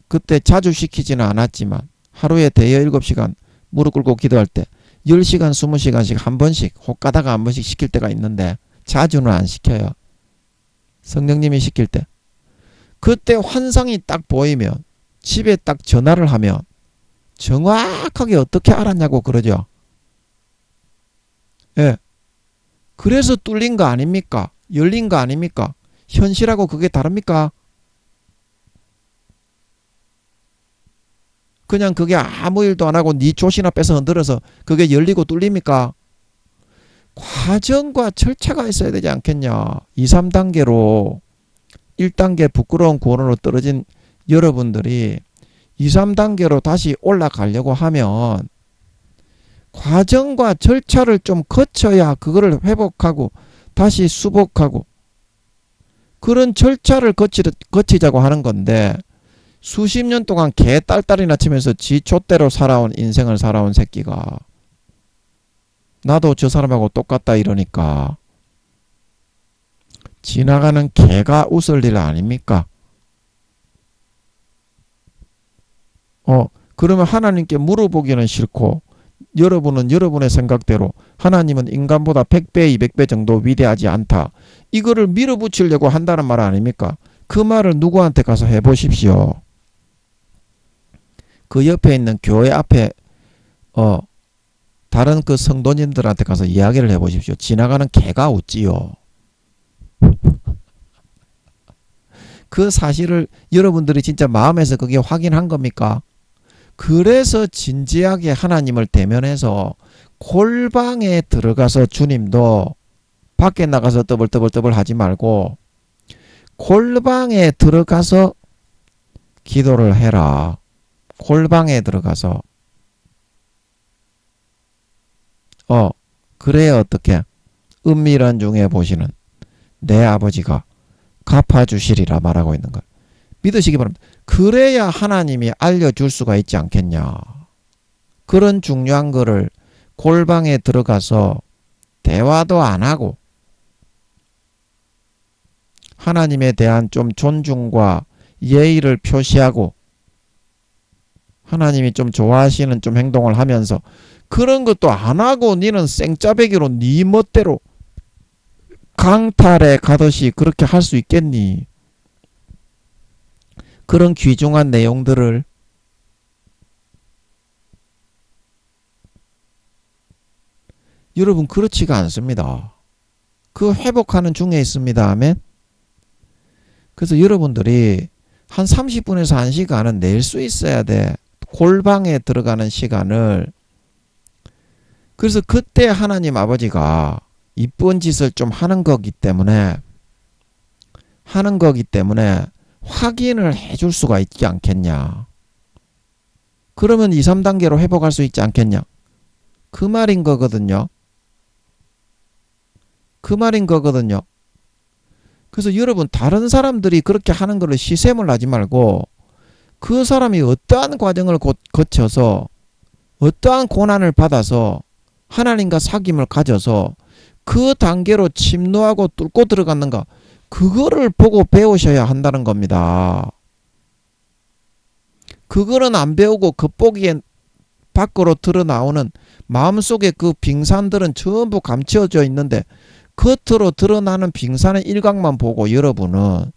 그때 자주 시키지는 않았지만 하루에 대여 7시간 무릎 꿇고 기도할 때 10시간 20시간씩 한 번씩 혹 가다가 한 번씩 시킬 때가 있는데 자주는 안 시켜요. 성령님이 시킬 때 그때 환상이 딱 보이면 집에 딱 전화를 하면 정확하게 어떻게 알았냐고 그러죠. 그래서 뚫린 거 아닙니까? 열린 거 아닙니까? 현실하고 그게 다릅니까? 그냥 그게 아무 일도 안 하고 네 조.이나 빼서 흔들어서 그게 열리고 뚫립니까? 과정과 절차가 있어야 되지 않겠냐. 2, 3단계로 1단계 부끄러운 구원으로 떨어진 여러분들이 2, 3단계로 다시 올라가려고 하면 과정과 절차를 좀 거쳐야 그거를 회복하고 다시 수복하고 그런 절차를 거치자고 하는 건데 수십 년 동안 개 딸딸이나 치면서 지 촛대로 살아온 인생을 살아온 새끼가 나도 저 사람하고 똑같다 이러니까 지나가는 개가 웃을 일 아닙니까? 그러면 하나님께 물어보기는 싫고 여러분은 여러분의 생각대로 하나님은 인간보다 100배, 200배 정도 위대하지 않다. 이거를 밀어붙이려고 한다는 말 아닙니까? 그 말을 누구한테 가서 해보십시오. 그 옆에 있는 교회 앞에 다른 그 성도님들한테 가서 이야기를 해보십시오. 지나가는 개가 웃지요. 그 사실을 여러분들이 진짜 마음에서 그게 확인한 겁니까? 그래서 진지하게 하나님을 대면해서 골방에 들어가서 주님도 밖에 나가서 떠벌떠벌 하지 말고 골방에 들어가서 기도를 해라. 골방에 들어가서 그래야 어떻게 은밀한 중에 보시는 내 아버지가 갚아주시리라 말하고 있는 걸 믿으시기 바랍니다. 그래야 하나님이 알려줄 수가 있지 않겠냐. 그런 중요한 거를 골방에 들어가서 대화도 안 하고 하나님에 대한 좀 존중과 예의를 표시하고 하나님이 좀 좋아하시는 좀 행동을 하면서 그런 것도 안 하고 니는 생짜배기로 니 멋대로 강탈에 가듯이 그렇게 할 수 있겠니? 그런 귀중한 내용들을 여러분 그렇지가 않습니다. 그 회복하는 중에 있습니다. 아멘. 그래서 여러분들이 한 30분에서 1시간은 낼 수 있어야 돼. 골방에 들어가는 시간을. 그래서 그때 하나님 아버지가 이쁜 짓을 좀 하는 거기 때문에 확인을 해줄 수가 있지 않겠냐. 그러면 2, 3단계로 회복할 수 있지 않겠냐. 그 말인 거거든요. 그래서 여러분 다른 사람들이 그렇게 하는 거를 시샘을 하지 말고 그 사람이 어떠한 과정을 거쳐서 어떠한 고난을 받아서 하나님과 사귐을 가져서 그 단계로 침노하고 뚫고 들어갔는가 그거를 보고 배우셔야 한다는 겁니다. 그거는 안 배우고 겉보기에 밖으로 드러나오는 마음속에 그 빙산들은 전부 감춰져 있는데 겉으로 드러나는 빙산의 일각만 보고 여러분은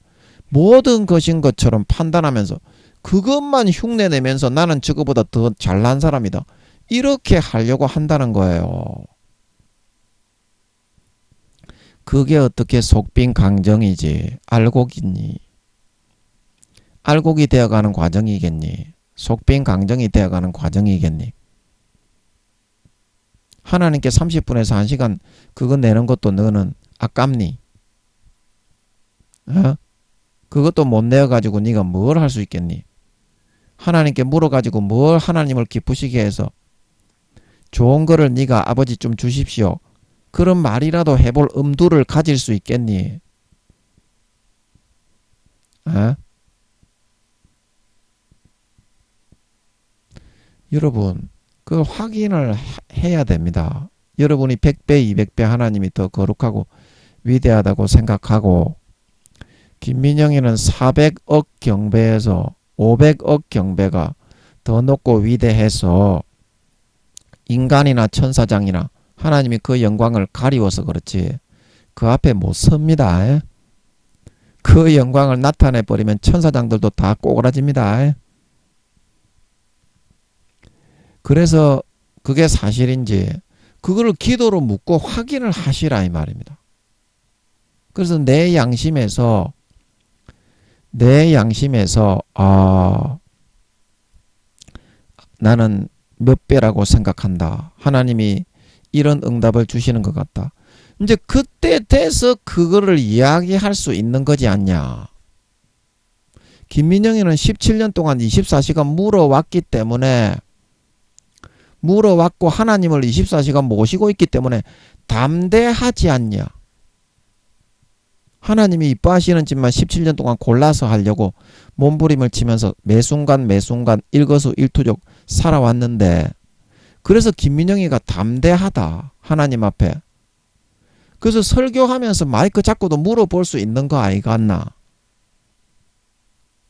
모든 것인 것처럼 판단하면서 그것만 흉내내면서 나는 저거보다 더 잘난 사람이다. 이렇게 하려고 한다는 거예요. 그게 어떻게 속빈 강정이지. 알곡이니. 알곡이 되어가는 과정이겠니. 속빈 강정이 되어가는 과정이겠니. 하나님께 30분에서 1시간 그거 내는 것도 너는 아깝니? 어? 그것도 못 내어가지고 네가 뭘 할 수 있겠니? 하나님께 물어가지고 뭘 하나님을 기쁘시게 해서 좋은 거를 네가 아버지 좀 주십시오. 그런 말이라도 해볼 엄두를 가질 수 있겠니? 어? 여러분 그 확인을 해야 됩니다. 여러분이 100배, 200배 하나님이 더 거룩하고 위대하다고 생각하고 김민영이는 400억 경배에서 500억 경배가 더 높고 위대해서 인간이나 천사장이나 하나님이 그 영광을 가리워서 그렇지 그 앞에 못 섭니다. 그 영광을 나타내버리면 천사장들도 다 꼬그라집니다. 그래서 그게 사실인지 그거를 기도로 묻고 확인을 하시라 이 말입니다. 그래서 내 양심에서 나는 몇 배라고 생각한다. 하나님이 이런 응답을 주시는 것 같다. 이제 그때 돼서 그거를 이야기할 수 있는 거지 않냐. 김민영이는 17년 동안 24시간 물어왔기 때문에 물어왔고 하나님을 24시간 모시고 있기 때문에 담대하지 않냐. 하나님이 이뻐하시는 짓만 17년 동안 골라서 하려고 몸부림을 치면서 매 순간 일거수일투족 살아왔는데 그래서 김민영이가 담대하다. 하나님 앞에. 그래서 설교하면서 마이크 잡고도 물어볼 수 있는 거 아이갔나.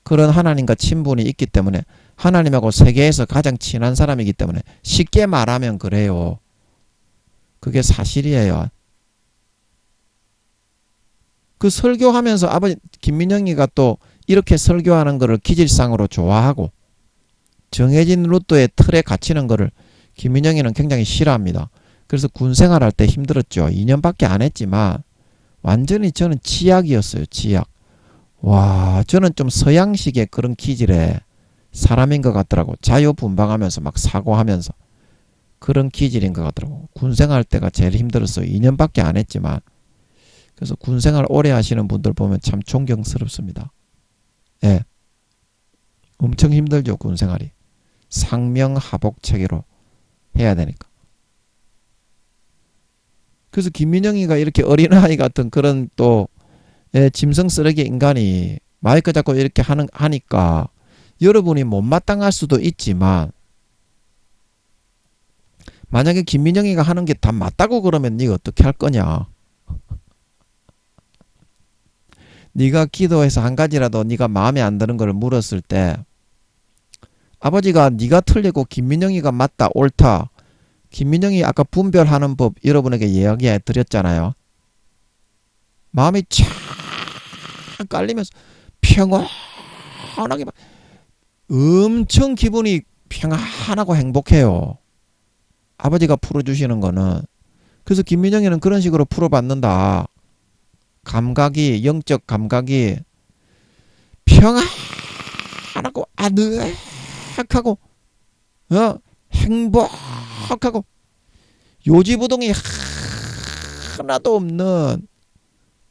그런 하나님과 친분이 있기 때문에 하나님하고 세계에서 가장 친한 사람이기 때문에 쉽게 말하면 그래요. 그게 사실이에요. 그 설교하면서 아버지 김민영이가 또 이렇게 설교하는 거를 기질상으로 좋아하고 정해진 루트의 틀에 갇히는 거를 김민영이는 굉장히 싫어합니다. 그래서 군생활 할 때 힘들었죠. 2년밖에 안 했지만 완전히 저는 치약이었어요. 치약. 와, 저는 좀 서양식의 그런 기질의 사람인 것 같더라고. 자유분방하면서 막 사고하면서 그런 기질인 것 같더라고. 군생활 때가 제일 힘들었어요. 2년밖에 안 했지만. 그래서 군생활 오래 하시는 분들 보면 참 존경스럽습니다. 예. 엄청 힘들죠, 군생활이. 상명하복체계로 해야 되니까. 그래서 김민영이가 이렇게 어린아이 같은 그런 또 예, 짐승 쓰레기 인간이 마이크 잡고 이렇게 하니까 여러분이 못마땅할 수도 있지만 만약에 김민영이가 하는 게 다 맞다고 그러면 네가 어떻게 할 거냐? 네가 기도해서 한 가지라도 네가 마음에 안 드는 걸 물었을 때 아버지가 네가 틀리고 김민영이가 맞다 옳다. 김민영이 아까 분별하는 법 여러분에게 이야기해 드렸잖아요. 마음이 쫙 깔리면서 평안하게 엄청 기분이 평안하고 행복해요. 아버지가 풀어주시는 거는. 그래서 김민영이는 그런 식으로 풀어받는다. 감각이, 영적 감각이 평안하고 아늑하고 행복하고 요지부동이 하나도 없는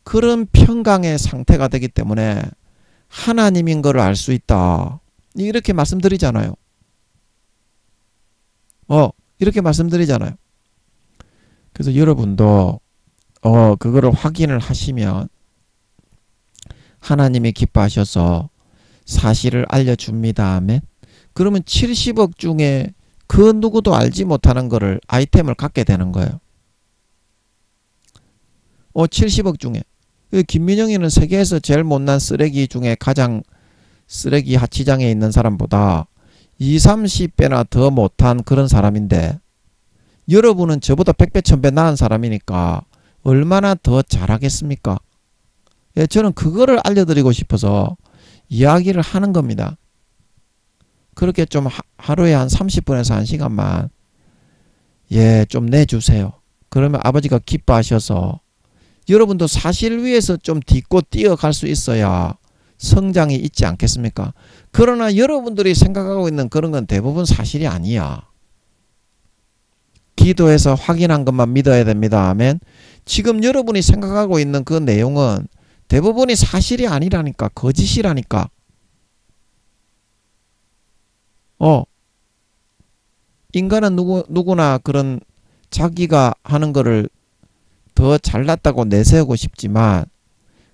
그런 평강의 상태가 되기 때문에 하나님인 것을 알 수 있다. 이렇게 말씀드리잖아요. 이렇게 말씀드리잖아요. 그래서 여러분도 그거를 확인을 하시면 하나님이 기뻐하셔서 사실을 알려줍니다. 아멘. 그러면 70억 중에 그 누구도 알지 못하는 거를 아이템을 갖게 되는 거예요. 70억 중에 김민영이는 세계에서 제일 못난 쓰레기 중에 가장 쓰레기 하치장에 있는 사람보다 20-30배나 더 못한 그런 사람인데 여러분은 저보다 100배 1000배 나은 사람이니까 얼마나 더 잘하겠습니까? 예, 저는 그거를 알려드리고 싶어서 이야기를 하는 겁니다. 그렇게 좀 하루에 한 30분에서 1시간만 좀 내주세요. 그러면 아버지가 기뻐하셔서 여러분도 사실 위에서 좀 딛고 뛰어갈 수 있어야 성장이 있지 않겠습니까? 그러나 여러분들이 생각하고 있는 그런 건 대부분 사실이 아니야. 기도해서 확인한 것만 믿어야 됩니다. 아멘. 지금 여러분이 생각하고 있는 그 내용은 대부분이 사실이 아니라니까. 거짓이라니까. 인간은 누구나 그런 자기가 하는 거를 더 잘났다고 내세우고 싶지만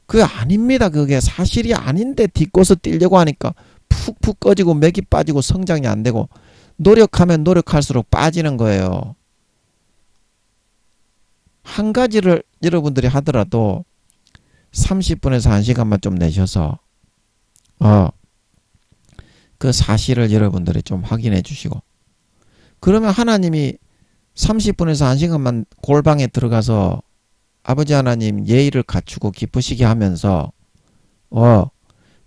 그게 아닙니다. 그게 사실이 아닌데 딛고서 뛰려고 하니까 푹푹 꺼지고 맥이 빠지고 성장이 안 되고 노력하면 노력할수록 빠지는 거예요. 한 가지를 여러분들이 하더라도 30분에서 1시간만 좀 내셔서 그 사실을 여러분들이 좀 확인해 주시고 그러면 하나님이 30분에서 1시간만 골방에 들어가서 아버지 하나님 예의를 갖추고 기쁘시게 하면서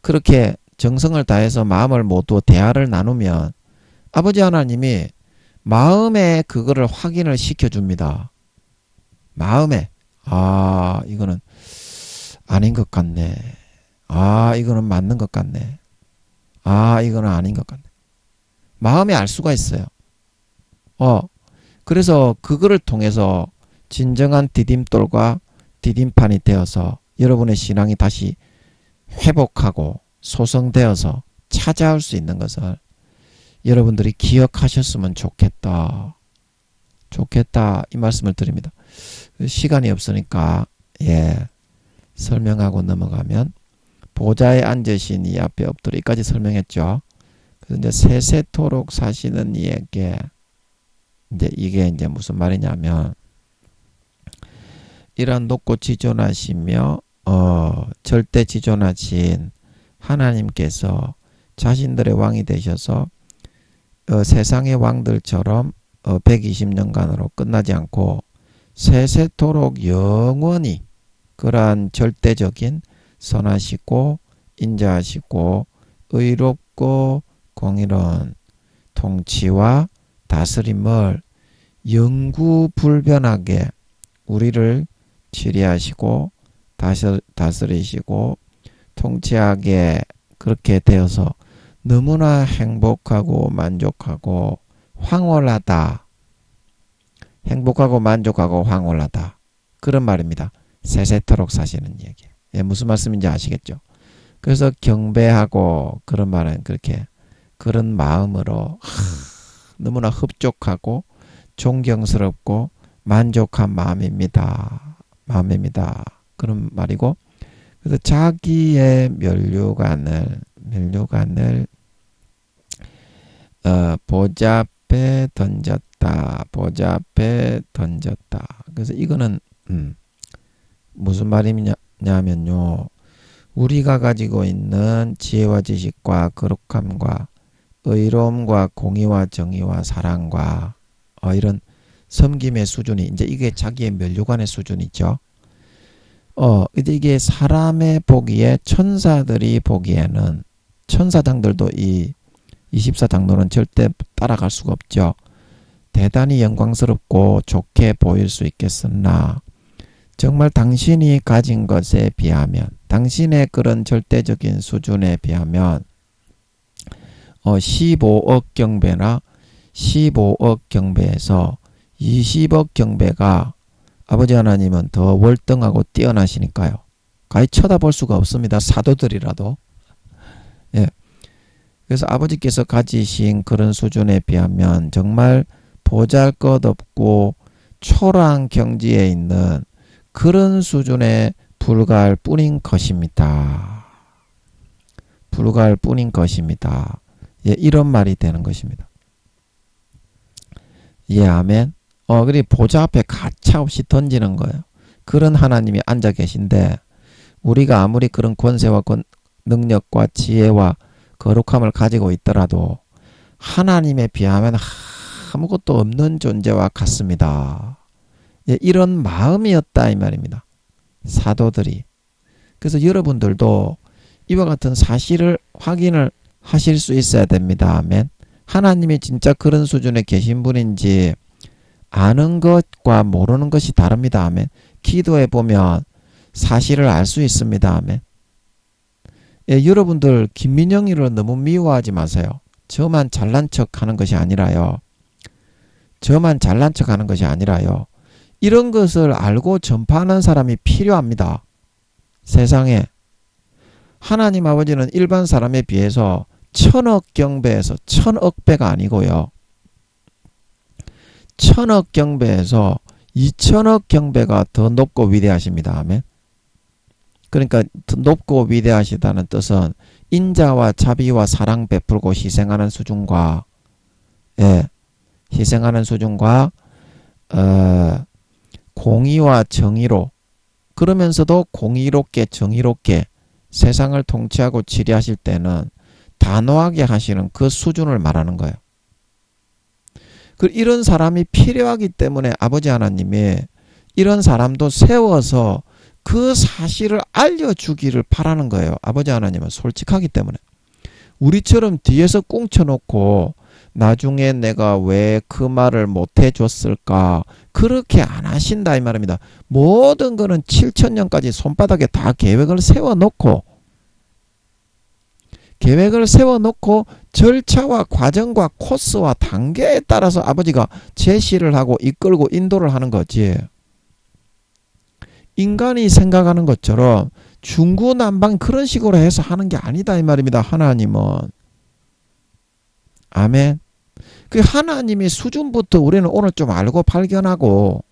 그렇게 정성을 다해서 마음을 모두 대화를 나누면 아버지 하나님이 마음에 그거를 확인을 시켜줍니다. 마음에 이거는 아닌 것 같네. 이거는 맞는 것 같네. 이거는 아닌 것 같네. 마음에 알 수가 있어요. 그래서 그거를 통해서 진정한 디딤돌과 디딤판이 되어서 여러분의 신앙이 다시 회복하고 소성되어서 찾아올 수 있는 것을 여러분들이 기억하셨으면 좋겠다. 이 말씀을 드립니다. 시간이 없으니까 설명하고 넘어가면 보좌에 앉으신 이 앞에 엎드리까지 설명했죠. 그래서 이제 세세토록 사시는 이에게 이게 이제 무슨 말이냐면 이런 높고 지존하시며 절대 지존하신 하나님께서 자신들의 왕이 되셔서 세상의 왕들처럼 120년간으로 끝나지 않고 세세토록 영원히 그러한 절대적인 선하시고 인자하시고 의롭고 공의로운 통치와 다스림을 영구불변하게 우리를 치리하시고 다스리시고 통치하게 그렇게 되어서 너무나 행복하고 만족하고 황홀하다. 행복하고 만족하고 황홀하다. 그런 말입니다. 세세토록 사시는 얘기. 무슨 말씀인지 아시겠죠? 그래서 경배하고 그런 말은 그렇게 그런 마음으로 너무나 흡족하고 존경스럽고 만족한 마음입니다. 그런 말이고 그래서 자기의 면류관을 보좌 앞에 던졌다. 보좌 앞에 던졌다. 그래서 이거는 무슨 말이냐면요. 우리가 가지고 있는 지혜와 지식과 거룩함과 의로움과 공의와 정의와 사랑과 이런 섬김의 수준이 이제 이게 자기의 면류관의 수준이죠. 근데 이게 사람의 보기에 천사들이 보기에는 천사장들도 이 24장로는 절대 따라갈 수가 없죠. 대단히 영광스럽고 좋게 보일 수 있겠으나 정말 당신이 가진 것에 비하면 당신의 그런 절대적인 수준에 비하면 15억 경배나 15억 경배에서 20억 경배가 아버지 하나님은 더 월등하고 뛰어나시니까요. 가히 쳐다볼 수가 없습니다. 사도들이라도. 예. 그래서 아버지께서 가지신 그런 수준에 비하면 정말 보잘것없고 초라한 경지에 있는 그런 수준에 불과할 뿐인 것입니다. 불과할 뿐인 것입니다. 예, 이런 말이 되는 것입니다. 예, 아멘. 그리 보좌 앞에 가차없이 던지는 거예요. 그런 하나님이 앉아 계신데 우리가 아무리 그런 권세와 능력과 지혜와 거룩함을 가지고 있더라도 하나님에 비하면 아무것도 없는 존재와 같습니다. 예, 이런 마음이었다 이 말입니다. 사도들이. 그래서 여러분들도 이와 같은 사실을 확인을 하실 수 있어야 됩니다. 아멘. 하나님이 진짜 그런 수준에 계신 분인지 아는 것과 모르는 것이 다릅니다. 아멘. 기도해 보면 사실을 알 수 있습니다. 아멘. 예, 여러분들 김민영이를 너무 미워하지 마세요. 저만 잘난 척 하는 것이 아니라요. 저만 잘난 척 하는 것이 아니라요. 이런 것을 알고 전파하는 사람이 필요합니다. 세상에. 하나님 아버지는 일반 사람에 비해서 1000억 경배에서 1000억 배가 아니고요. 1000억 경배에서 2000억 경배가 더 높고 위대하십니다. 아멘. 그러니까 더 높고 위대하시다는 뜻은 인자와 자비와 사랑 베풀고 희생하는 수준과 희생하는 수준과 공의와 정의로 그러면서도 공의롭게 정의롭게 세상을 통치하고 지배하실 때는 단호하게 하시는 그 수준을 말하는 거예요. 이런 사람이 필요하기 때문에 아버지 하나님이 이런 사람도 세워서 그 사실을 알려주기를 바라는 거예요. 아버지 하나님은 솔직하기 때문에. 우리처럼 뒤에서 꽁쳐놓고 나중에 내가 왜 그 말을 못해줬을까 그렇게 안 하신다 이 말입니다. 모든 거는 7000년까지 손바닥에 다 계획을 세워놓고 절차와 과정과 코스와 단계에 따라서 아버지가 제시를 하고 이끌고 인도를 하는 거지. 인간이 생각하는 것처럼 중구난방 그런 식으로 해서 하는 게 아니다 이 말입니다. 하나님은. 아멘. 그 하나님의 수준부터 우리는 오늘 좀 알고 발견하고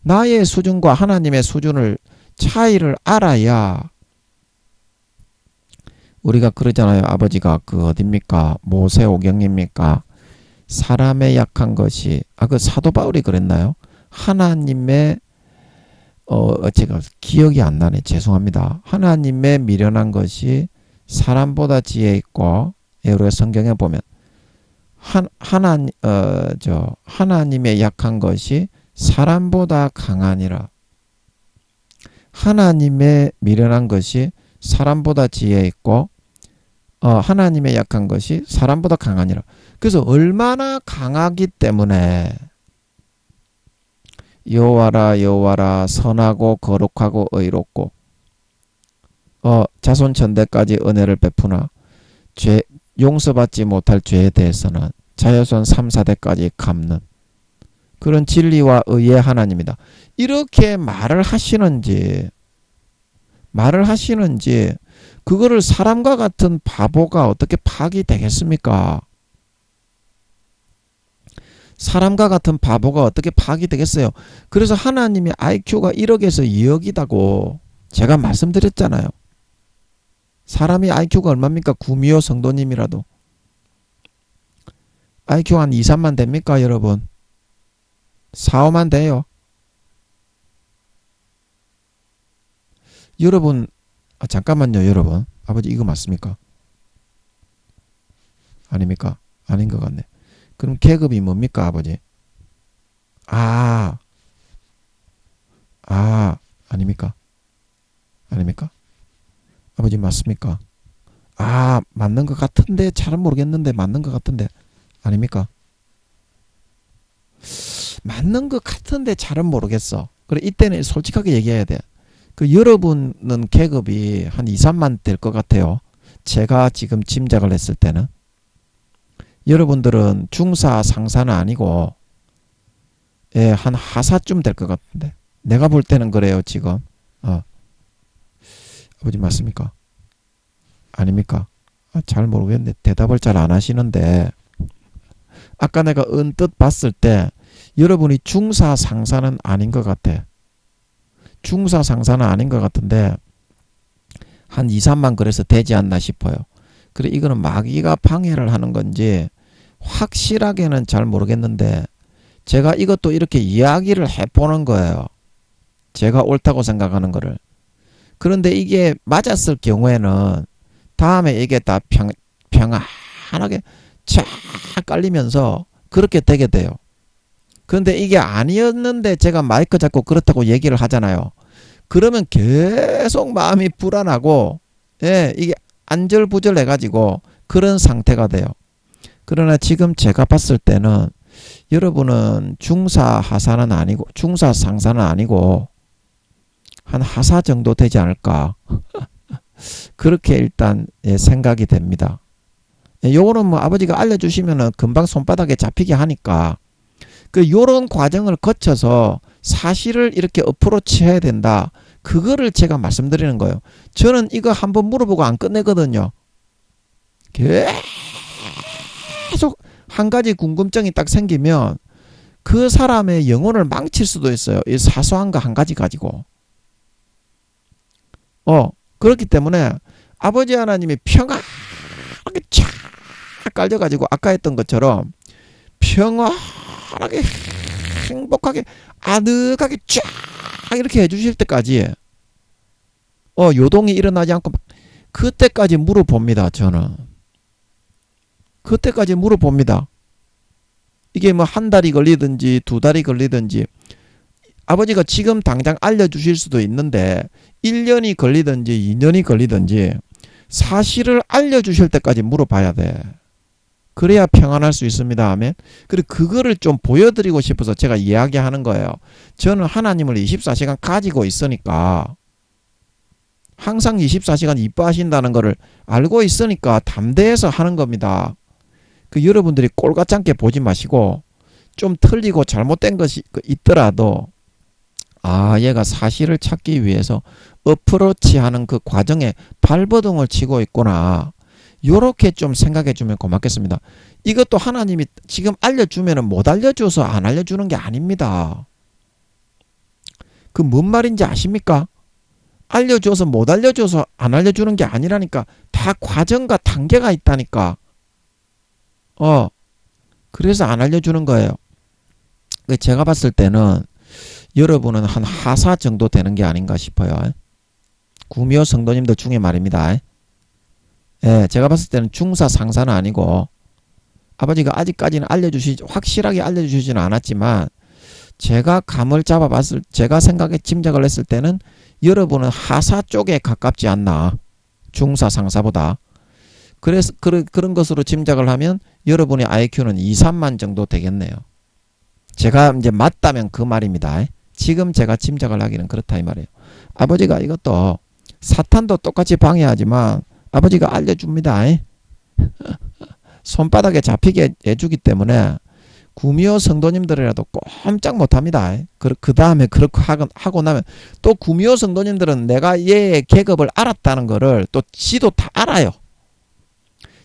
나의 수준과 하나님의 수준을 차이를 알아야 우리가 그러잖아요. 아버지가 그 어딥니까? 모세오경입니까? 사람의 약한 것이 그 사도 바울이 그랬나요? 하나님의 제가 기억이 안 나네. 죄송합니다. 하나님의 미련한 것이 사람보다 지혜 있고 우리가 성경에 보면 하나님의 약한 것이 사람보다 강하니라. 하나님의 미련한 것이 사람보다 지혜 있고 하나님의 약한 것이 사람보다 강하니라. 그래서 얼마나 강하기 때문에 여호와라 여호와라 선하고 거룩하고 의롭고 자손천대까지 은혜를 베푸나 용서받지 못할 죄에 대해서는 자손 3, 4대까지 갚는 그런 진리와 의의 하나님이다. 이렇게 말을 하시는지 그거를 사람과 같은 바보가 어떻게 파악이 되겠습니까? 사람과 같은 바보가 어떻게 파악이 되겠어요? 그래서 하나님의 IQ가 1억에서 2억이다고 제가 말씀드렸잖아요. 사람이 IQ가 얼마입니까? 구미호 성도님이라도. IQ 한 2, 3만 됩니까 여러분? 4, 5만 돼요. 여러분 잠깐만요 여러분. 아버지 이거 맞습니까? 아닙니까? 아닌 것 같네. 그럼 계급이 뭡니까 아버지? 아닙니까? 아닙니까? 아버지 맞습니까? 맞는 것 같은데 잘은 모르겠는데 맞는 것 같은데 아닙니까? 맞는 것 같은데 잘은 모르겠어. 그래 이때는 솔직하게 얘기해야 돼. 그 여러분은 계급이 한 2, 3만 될 것 같아요. 제가 지금 짐작을 했을 때는 여러분들은 중사 상사는 아니고 한 하사쯤 될 것 같은데 내가 볼 때는 그래요 지금. 아버지 맞습니까? 아닙니까? 잘 모르겠는데 대답을 잘 안 하시는데 아까 내가 언뜻 봤을 때 여러분이 중사 상사는 아닌 것 같아. 중사 상사는 아닌 것 같은데 한 2, 3만 그래서 되지 않나 싶어요. 그래 이거는 마귀가 방해를 하는 건지 확실하게는 잘 모르겠는데 제가 이것도 이렇게 이야기를 해보는 거예요. 제가 옳다고 생각하는 거를. 그런데 이게 맞았을 경우에는 다음에 이게 다 평안하게 쫙 깔리면서 그렇게 되게 돼요. 그런데 이게 아니었는데 제가 마이크 잡고 그렇다고 얘기를 하잖아요. 그러면 계속 마음이 불안하고 이게 안절부절 해가지고 그런 상태가 돼요. 그러나 지금 제가 봤을 때는 여러분은 중사 하사는 아니고 중사 상사는 아니고 한 하사 정도 되지 않을까 그렇게 일단 생각이 됩니다. 요거는 뭐 아버지가 알려주시면은 금방 손바닥에 잡히게 하니까 그 요런 과정을 거쳐서 사실을 이렇게 어프로치 해야 된다. 그거를 제가 말씀드리는 거예요. 저는 이거 한번 물어보고 안 끝내거든요. 계속 한 가지 궁금증이 딱 생기면 그 사람의 영혼을 망칠 수도 있어요. 이 사소한 거 한 가지 가지고. 그렇기 때문에 아버지 하나님이 평안하게 쫙 깔려가지고 아까 했던 것처럼 평안하게 행복하게 아늑하게 쫙 이렇게 해주실 때까지 요동이 일어나지 않고 그때까지 물어봅니다. 저는 그때까지 물어봅니다. 이게 뭐 한 달이 걸리든지 2달이 걸리든지 아버지가 지금 당장 알려주실 수도 있는데 1년이 걸리든지 2년이 걸리든지 사실을 알려주실 때까지 물어봐야 돼. 그래야 평안할 수 있습니다. 아멘. 그리고 그거를 좀 보여드리고 싶어서 제가 이야기하는 거예요. 저는 하나님을 24시간 가지고 있으니까 항상 24시간 이뻐하신다는 거를 알고 있으니까 담대해서 하는 겁니다. 그 여러분들이 꼴같지 않게 보지 마시고 좀 틀리고 잘못된 것이 있더라도 얘가 사실을 찾기 위해서 어프로치하는 그 과정에 발버둥을 치고 있구나. 요렇게 좀 생각해 주면 고맙겠습니다. 이것도 하나님이 지금 알려주면 못 알려줘서 안 알려주는 게 아닙니다. 그 뭔 말인지 아십니까? 알려줘서 못 알려줘서 안 알려주는 게 아니라니까. 다 과정과 단계가 있다니까. 그래서 안 알려주는 거예요. 제가 봤을 때는 여러분은 한 하사 정도 되는 게 아닌가 싶어요. 구미호 성도님들 중에 말입니다. 제가 봤을 때는 중사 상사는 아니고 아버지가 아직까지는 확실하게 알려주시지는 않았지만 제가 감을 잡아봤을 제가 생각에 짐작을 했을 때는 여러분은 하사 쪽에 가깝지 않나. 중사 상사보다. 그래서 그런 것으로 짐작을 하면 여러분의 IQ는 2, 3만 정도 되겠네요. 제가 이제 맞다면 그 말입니다. 지금 제가 짐작을 하기는 그렇다 이 말이에요. 아버지가 이것도 사탄도 똑같이 방해하지만 아버지가 알려줍니다. 손바닥에 잡히게 해주기 때문에 구미호 성도님들이라도 꼼짝 못합니다. 그 다음에 그렇게 하고 나면 또 구미호 성도님들은 내가 얘의 계급을 알았다는 거를 또 지도 다 알아요.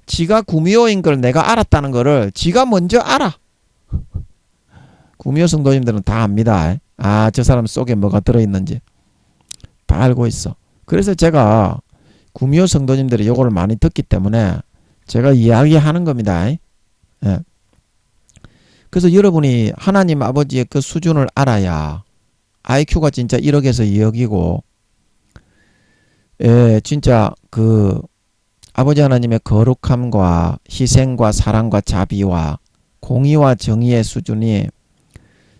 지가 구미호인 걸 내가 알았다는 거를 지가 먼저 알아. 구미호 성도님들은 다 압니다. 저 사람 속에 뭐가 들어있는지 다 알고 있어. 그래서 제가 구미호 성도님들이 요거를 많이 듣기 때문에 제가 이야기하는 겁니다. 예. 그래서 여러분이 하나님 아버지의 그 수준을 알아야 IQ가 진짜 1억에서 2억이고, 예, 진짜 그 아버지 하나님의 거룩함과 희생과 사랑과 자비와 공의와 정의의 수준이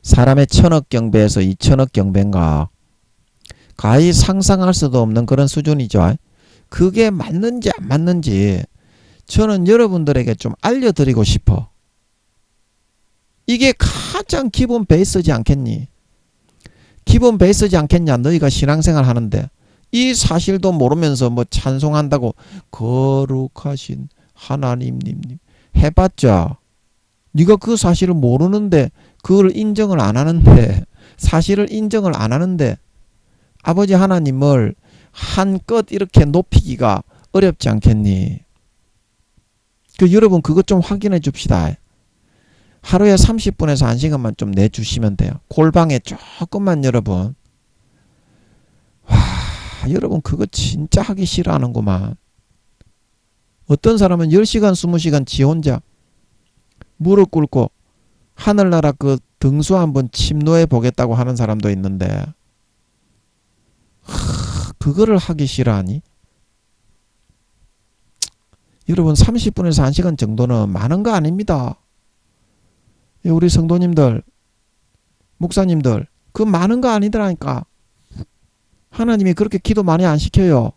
사람의 1000억 경배에서 2000억 경배인가 가히 상상할 수도 없는 그런 수준이죠. 그게 맞는지 안 맞는지 저는 여러분들에게 좀 알려드리고 싶어. 이게 가장 기본 베이스지 않겠니? 기본 베이스지 않겠냐? 너희가 신앙생활 하는데 이 사실도 모르면서 뭐 찬송한다고 거룩하신 하나님님 해봤자 네가 그 사실을 모르는데, 그걸 인정을 안 하는데, 사실을 인정을 안 하는데 아버지 하나님을 한껏 이렇게 높이기가 어렵지 않겠니? 여러분 그것 좀 확인해 줍시다. 하루에 30분에서 1시간만 좀 내주시면 돼요. 골방에 조금만. 여러분, 와, 여러분 그거 진짜 하기 싫어하는구만. 어떤 사람은 10시간 20시간 지 혼자 무릎 꿇고 하늘나라 그 등수 한번 침노해 보겠다고 하는 사람도 있는데, 그거를 하기 싫어하니? 여러분 30분에서 1시간 정도는 많은 거 아닙니다. 우리 성도님들, 목사님들, 그 많은 거 아니더라니까. 하나님이 그렇게 기도 많이 안 시켜요.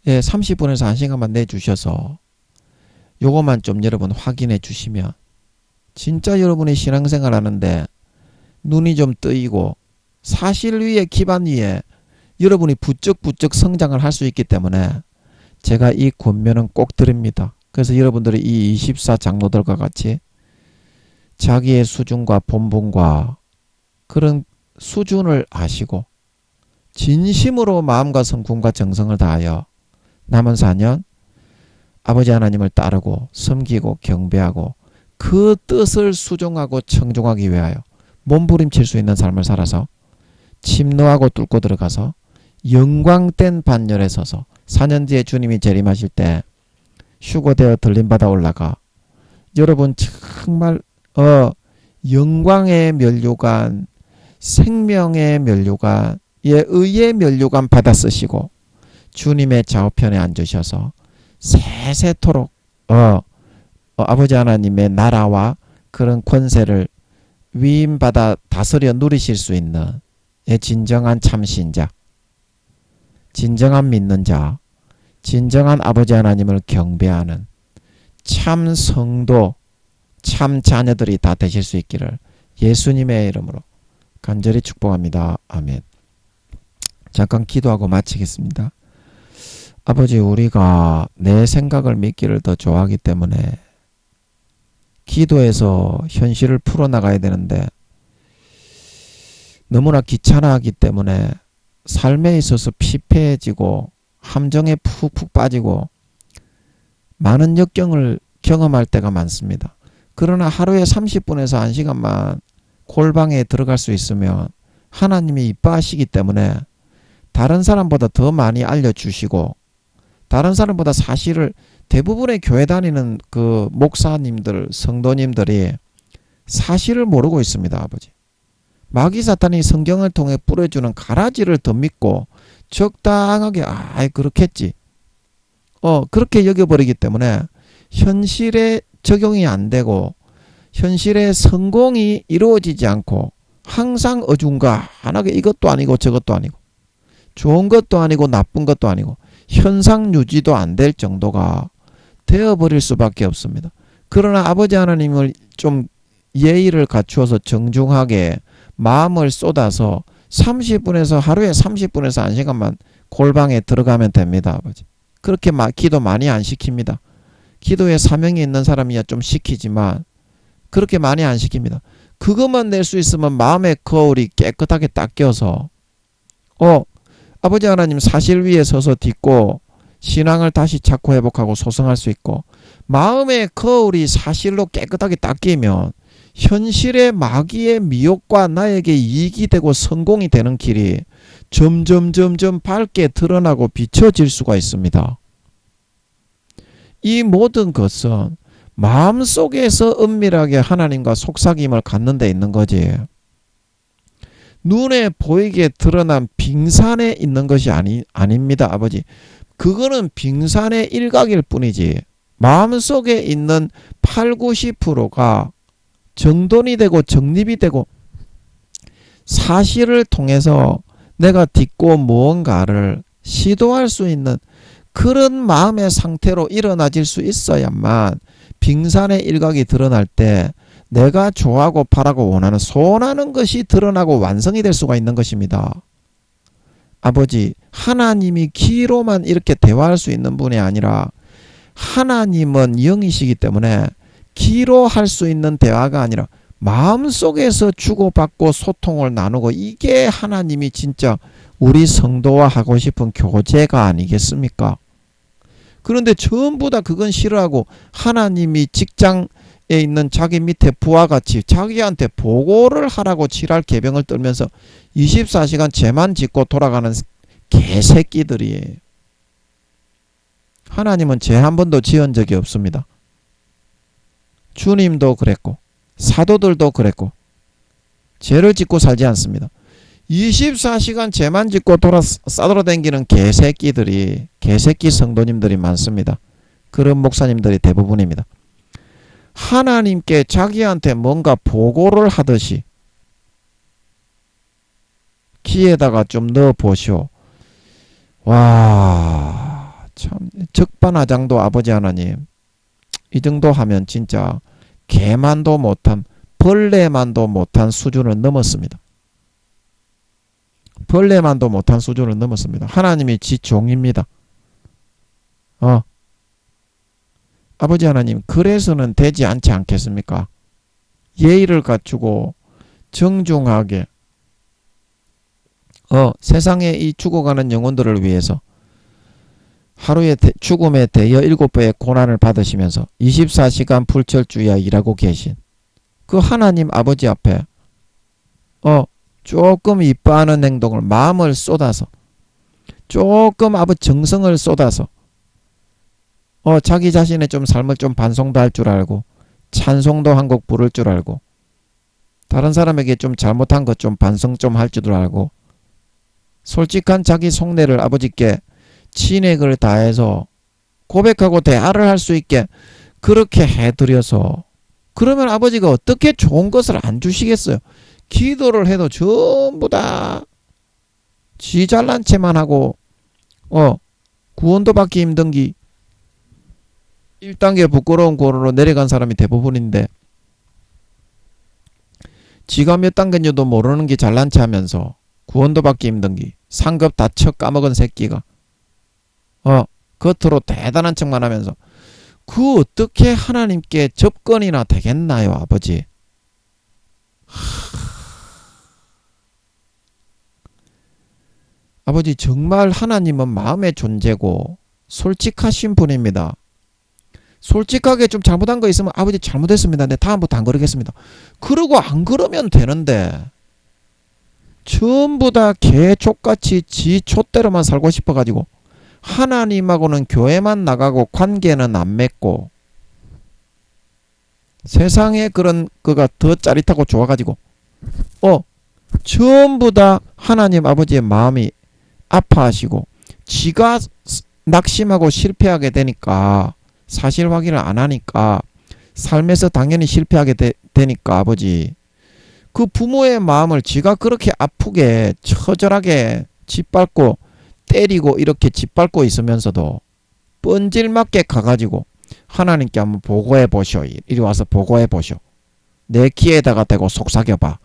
예, 30분에서 1시간만 내주셔서 요것만 좀 여러분 확인해 주시면 진짜 여러분이 신앙생활 하는데 눈이 좀 뜨이고 사실 위에 기반 위에 여러분이 부쩍부쩍 성장을 할 수 있기 때문에 제가 이 권면은 꼭 드립니다. 그래서 여러분들이 이 24 장로들과 같이 자기의 수준과 본분과 그런 수준을 아시고 진심으로 마음과 성품과 정성을 다하여 남은 4년 아버지 하나님을 따르고 섬기고 경배하고 그 뜻을 수종하고 청종하기 위하여 몸부림칠 수 있는 삶을 살아서 침노하고 뚫고 들어가서 영광된 반열에 서서 4년 뒤에 주님이 재림하실 때 휴거되어 들림받아 올라가 여러분 정말 영광의 면류관, 생명의 면류관에 의의 면류관 받아 쓰시고 주님의 좌우편에 앉으셔서 세세토록 아버지 하나님의 나라와 그런 권세를 위임받아 다스려 누리실 수 있는 진정한 참신자, 진정한 믿는 자, 진정한 아버지 하나님을 경배하는 참 성도, 참 자녀들이 다 되실 수 있기를 예수님의 이름으로 간절히 축복합니다. 아멘. 잠깐 기도하고 마치겠습니다. 아버지, 우리가 내 생각을 믿기를 더 좋아하기 때문에 기도해서 현실을 풀어나가야 되는데 너무나 귀찮아하기 때문에 삶에 있어서 피폐해지고 함정에 푹푹 빠지고 많은 역경을 경험할 때가 많습니다. 그러나 하루에 30분에서 1시간만 골방에 들어갈 수 있으면 하나님이 이뻐하시기 때문에 다른 사람보다 더 많이 알려주시고 다른 사람보다 사실을 대부분의 교회 다니는 그 목사님들, 성도님들이 사실을 모르고 있습니다. 아버지. 마귀 사탄이 성경을 통해 뿌려주는 가라지를 더 믿고 적당하게 그렇겠지. 그렇게 여겨버리기 때문에 현실에 적용이 안 되고 현실의 성공이 이루어지지 않고 항상 어중간하게 이것도 아니고 저것도 아니고 좋은 것도 아니고 나쁜 것도 아니고 현상 유지도 안 될 정도가 되어버릴 수밖에 없습니다. 그러나 아버지 하나님을 좀 예의를 갖추어서 정중하게 마음을 쏟아서 30분에서 하루에 30분에서 1시간만 골방에 들어가면 됩니다. 아버지. 그렇게 기도 많이 안 시킵니다. 기도에 사명이 있는 사람이야 좀 시키지만 그렇게 많이 안 시킵니다. 그것만 낼 수 있으면 마음의 거울이 깨끗하게 닦여서 아버지 하나님 사실 위에 서서 딛고 신앙을 다시 찾고 회복하고 소성할 수 있고 마음의 거울이 사실로 깨끗하게 닦이면 현실의 마귀의 미혹과 나에게 이익이 되고 성공이 되는 길이 점점 밝게 드러나고 비춰질 수가 있습니다. 이 모든 것은 마음속에서 은밀하게 하나님과 속삭임을 갖는 데 있는 거지. 눈에 보이게 드러난 빙산에 있는 것이 아닙니다, 아버지. 그거는 빙산의 일각일 뿐이지. 마음속에 있는 8, 90%가 정돈이 되고 정립이 되고 사실을 통해서 내가 딛고 무언가를 시도할 수 있는 그런 마음의 상태로 일어나질 수 있어야만 빙산의 일각이 드러날 때 내가 좋아하고 바라고 원하는 소원하는 것이 드러나고 완성이 될 수가 있는 것입니다. 아버지, 하나님이 기로만 이렇게 대화할 수 있는 분이 아니라 하나님은 영이시기 때문에 기로 할 수 있는 대화가 아니라 마음속에서 주고받고 소통을 나누고 이게 하나님이 진짜 우리 성도와 하고 싶은 교제가 아니겠습니까? 그런데 전부 다 그건 싫어하고 하나님이 직장에 있는 자기 밑에 부하 같이 자기한테 보고를 하라고 지랄 개병을 떨면서 24시간 죄만 짓고 돌아가는 개새끼들이 하나님은 죄 한 번도 지은 적이 없습니다. 주님도 그랬고 사도들도 그랬고 죄를 짓고 살지 않습니다. 24시간 죄만 짓고 싸돌아다니는 개새끼들이 개새끼 성도님들이 많습니다. 그런 목사님들이 대부분입니다. 하나님께 자기한테 뭔가 보고를 하듯이 귀에다가 좀 넣어보시오. 와, 참 적반하장도 아버지 하나님, 이 정도 하면 진짜 개만도 못한 벌레만도 못한 수준을 넘었습니다. 벌레만도 못한 수준을 넘었습니다. 하나님이 지 종입니다. 아버지 하나님, 그래서는 되지 않지 않겠습니까? 예의를 갖추고 정중하게 세상에 이 죽어가는 영혼들을 위해서 하루에 죽음의 대여 7배의 고난을 받으시면서 24시간 불철주야 일하고 계신 그 하나님 아버지 앞에 조금 이뻐하는 행동을 마음을 쏟아서 조금 정성을 쏟아서 자기 자신의 좀 삶을 좀 반송도 할 줄 알고 찬송도 한 곡 부를 줄 알고 다른 사람에게 좀 잘못한 것 좀 반성 좀 할 줄 알고 솔직한 자기 속내를 아버지께 진액을 다해서 고백하고 대화를 할 수 있게 그렇게 해드려서 그러면 아버지가 어떻게 좋은 것을 안 주시겠어요? 기도를 해도 전부 다 지 잘난 체만 하고 구원도 받기 힘든 기 1단계 부끄러운 고로로 내려간 사람이 대부분인데 지가 몇 단계인지도 모르는 게 잘난 체 하면서 구원도 받기 힘든 기 상급 다 쳐 까먹은 새끼가 겉으로 대단한 척만 하면서 그 어떻게 하나님께 접근이나 되겠나요, 아버지? 아버지, 정말 하나님은 마음의 존재고 솔직하신 분입니다. 솔직하게 좀 잘못한 거 있으면 아버지 잘못했습니다. 네, 다음부터 안 그러겠습니다. 그러고 안 그러면 되는데 전부 다 개족같이 지 촛대로만 살고 싶어가지고 하나님하고는 교회만 나가고 관계는 안 맺고 세상에 그런 그가 더 짜릿하고 좋아가지고 전부 다 하나님 아버지의 마음이 아파하시고 지가 낙심하고 실패하게 되니까 사실 확인을 안 하니까 삶에서 당연히 실패하게 되니까 아버지 그 부모의 마음을 지가 그렇게 아프게 처절하게 짓밟고 때리고 이렇게 짓밟고 있으면서도 뻔질맞게 가가지고 하나님께 한번 보고해 보시오. 이리 와서 보고해 보시오. 내 귀에다가 대고 속삭여봐.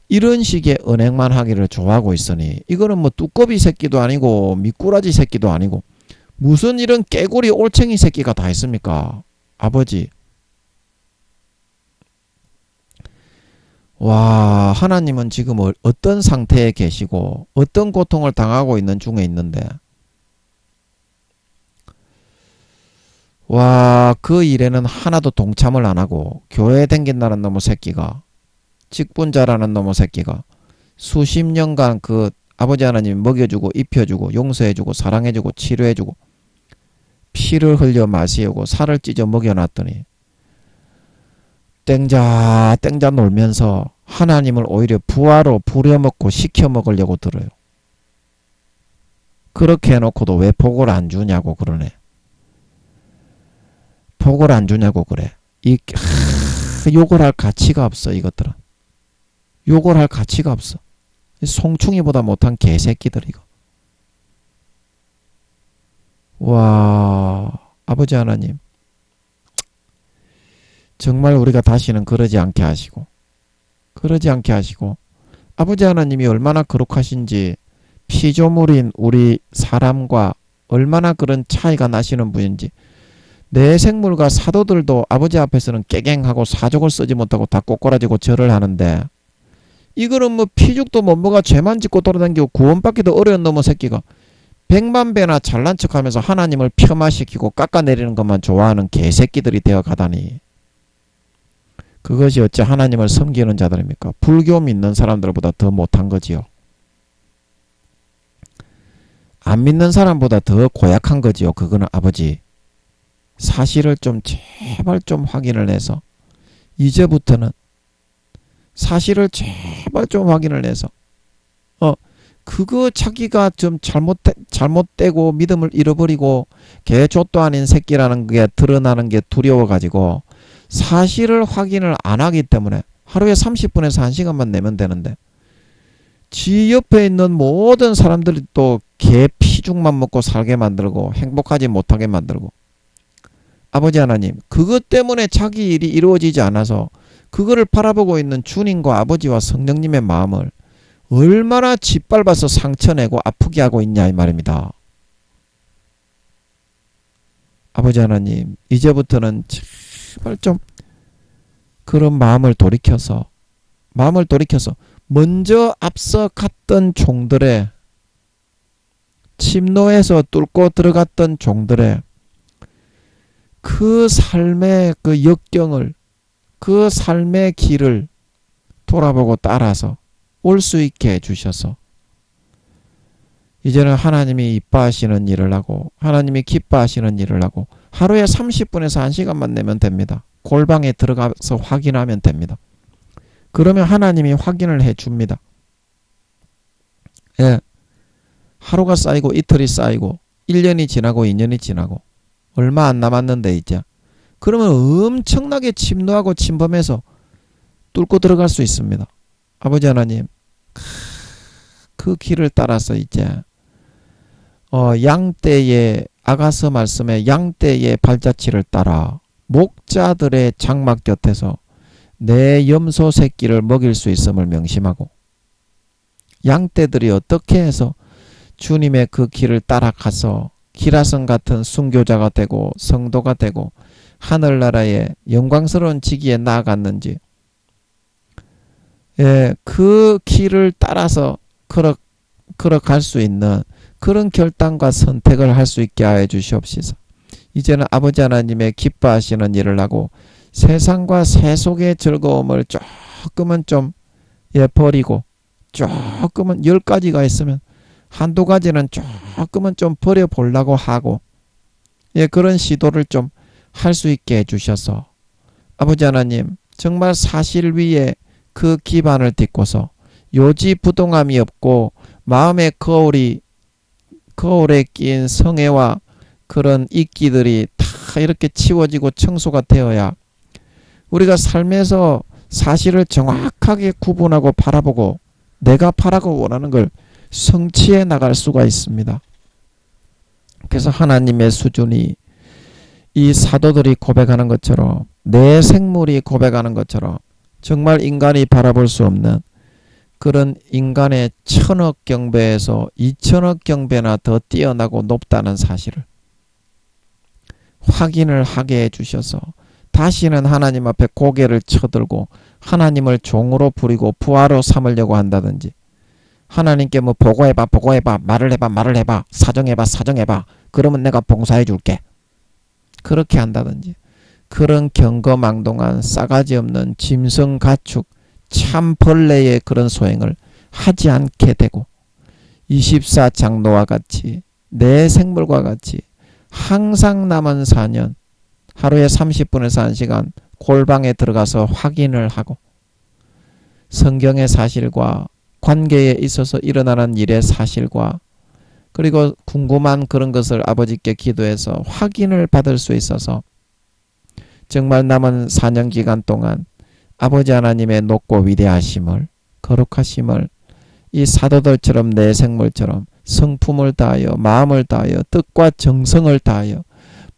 이런 식의 은행만 하기를 좋아하고 있으니 이거는 뭐 뚜꺼비 새끼도 아니고 미꾸라지 새끼도 아니고 무슨 이런 깨구리 올챙이 새끼가 다 있습니까? 아버지. 와, 하나님은 지금 어떤 상태에 계시고 어떤 고통을 당하고 있는 중에 있는데 와, 그 일에는 하나도 동참을 안 하고 교회 댕긴다는 놈의 새끼가 직분자라는 놈의 새끼가 수십 년간 그 아버지 하나님 먹여주고 입혀주고 용서해주고 사랑해주고 치료해주고 피를 흘려 마시고 살을 찢어 먹여놨더니 땡자 놀면서 하나님을 오히려 부하로 부려먹고 시켜먹으려고 들어요. 그렇게 해놓고도 왜 복을 안 주냐고 그러네. 복을 안 주냐고 그래. 욕을 할 가치가 없어. 이것들은 욕을 할 가치가 없어. 송충이보다 못한 개새끼들 이거. 와, 아버지 하나님 정말 우리가 다시는 그러지 않게 하시고 아버지 하나님이 얼마나 거룩하신지 피조물인 우리 사람과 얼마나 그런 차이가 나시는 분인지 내 생물과 사도들도 아버지 앞에서는 깨갱하고 사족을 쓰지 못하고 다 꼬꾸라지고 절을 하는데 이거는 뭐 피죽도 못 먹어 죄만 짓고 돌아다니고 구원받기도 어려운 놈의 새끼가 100만 배나 잘난 척하면서 하나님을 폄하시키고 깎아내리는 것만 좋아하는 개새끼들이 되어 가다니 그것이 어찌 하나님을 섬기는 자들입니까? 불교 믿는 사람들보다 더 못한 거지요. 안 믿는 사람보다 더 고약한 거지요. 그거는 아버지 사실을 좀 제발 좀 확인을 해서 이제부터는 사실을 제발 좀 확인을 해서 그거 자기가 좀 잘못되고 믿음을 잃어버리고 개족도 아닌 새끼라는 게 드러나는 게 두려워가지고 사실을 확인을 안 하기 때문에 하루에 30분에서 1시간만 내면 되는데 지 옆에 있는 모든 사람들이 또 개 피죽만 먹고 살게 만들고 행복하지 못하게 만들고 아버지 하나님 그것 때문에 자기 일이 이루어지지 않아서 그거를 바라보고 있는 주님과 아버지와 성령님의 마음을 얼마나 짓밟아서 상처내고 아프게 하고 있냐 이 말입니다. 아버지 하나님 이제부터는 제발 좀 그런 마음을 돌이켜서 먼저 앞서 갔던 종들의 침노에서 뚫고 들어갔던 종들의 그 삶의 그 역경을 그 삶의 길을 돌아보고 따라서 올 수 있게 해주셔서 이제는 하나님이 이뻐하시는 일을 하고 하나님이 기뻐하시는 일을 하고 하루에 30분에서 1시간만 내면 됩니다. 골방에 들어가서 확인하면 됩니다. 그러면 하나님이 확인을 해줍니다. 예, 하루가 쌓이고 이틀이 쌓이고 1년이 지나고 2년이 지나고 얼마 안 남았는데 이제 그러면 엄청나게 침노하고 침범해서 뚫고 들어갈 수 있습니다. 아버지 하나님 그 길을 따라서 이제 양떼의 아가서 말씀에 양떼의 발자취를 따라 목자들의 장막 곁에서 내 염소 새끼를 먹일 수 있음을 명심하고 양떼들이 어떻게 해서 주님의 그 길을 따라가서 기라성 같은 순교자가 되고 성도가 되고 하늘나라의 영광스러운 지기에 나아갔는지 그 길을 따라서 걸어갈 수 있는 그런 결단과 선택을 할 수 있게 하여 주시옵소서. 이제는 아버지 하나님의 기뻐하시는 일을 하고 세상과 세속의 즐거움을 조금은 좀 버리고 조금은 10가지가 있으면 한두 가지는 조금은 좀 버려보려고 하고 그런 시도를 좀 할 수 있게 해주셔서 아버지 하나님 정말 사실 위에 그 기반을 딛고서 요지부동함이 없고 마음의 거울에 낀 성애와 그런 이끼들이 다 이렇게 치워지고 청소가 되어야 우리가 삶에서 사실을 정확하게 구분하고 바라보고 내가 바라고 원하는 걸 성취해 나갈 수가 있습니다. 그래서 하나님의 수준이 이 사도들이 고백하는 것처럼 내 생물이 고백하는 것처럼 정말 인간이 바라볼 수 없는 그런 인간의 1000억 경배에서 2000억 경배나 더 뛰어나고 높다는 사실을 확인을 하게 해주셔서 다시는 하나님 앞에 고개를 쳐들고 하나님을 종으로 부리고 부하로 삼으려고 한다든지 하나님께 뭐 보고해봐 말을 해봐 사정해봐 그러면 내가 봉사해 줄게 그렇게 한다든지 그런 경거망동한 싸가지 없는 짐승가축 참 벌레의 그런 소행을 하지 않게 되고 24장로와 같이 내 생물과 같이 항상 남은 4년 하루에 30분에서 1시간 골방에 들어가서 확인을 하고 성경의 사실과 관계에 있어서 일어나는 일의 사실과 그리고 궁금한 그런 것을 아버지께 기도해서 확인을 받을 수 있어서 정말 남은 4년 기간 동안 아버지 하나님의 높고 위대하심을 거룩하심을 이 사도들처럼 내 생물처럼 성품을 다하여 마음을 다하여 뜻과 정성을 다하여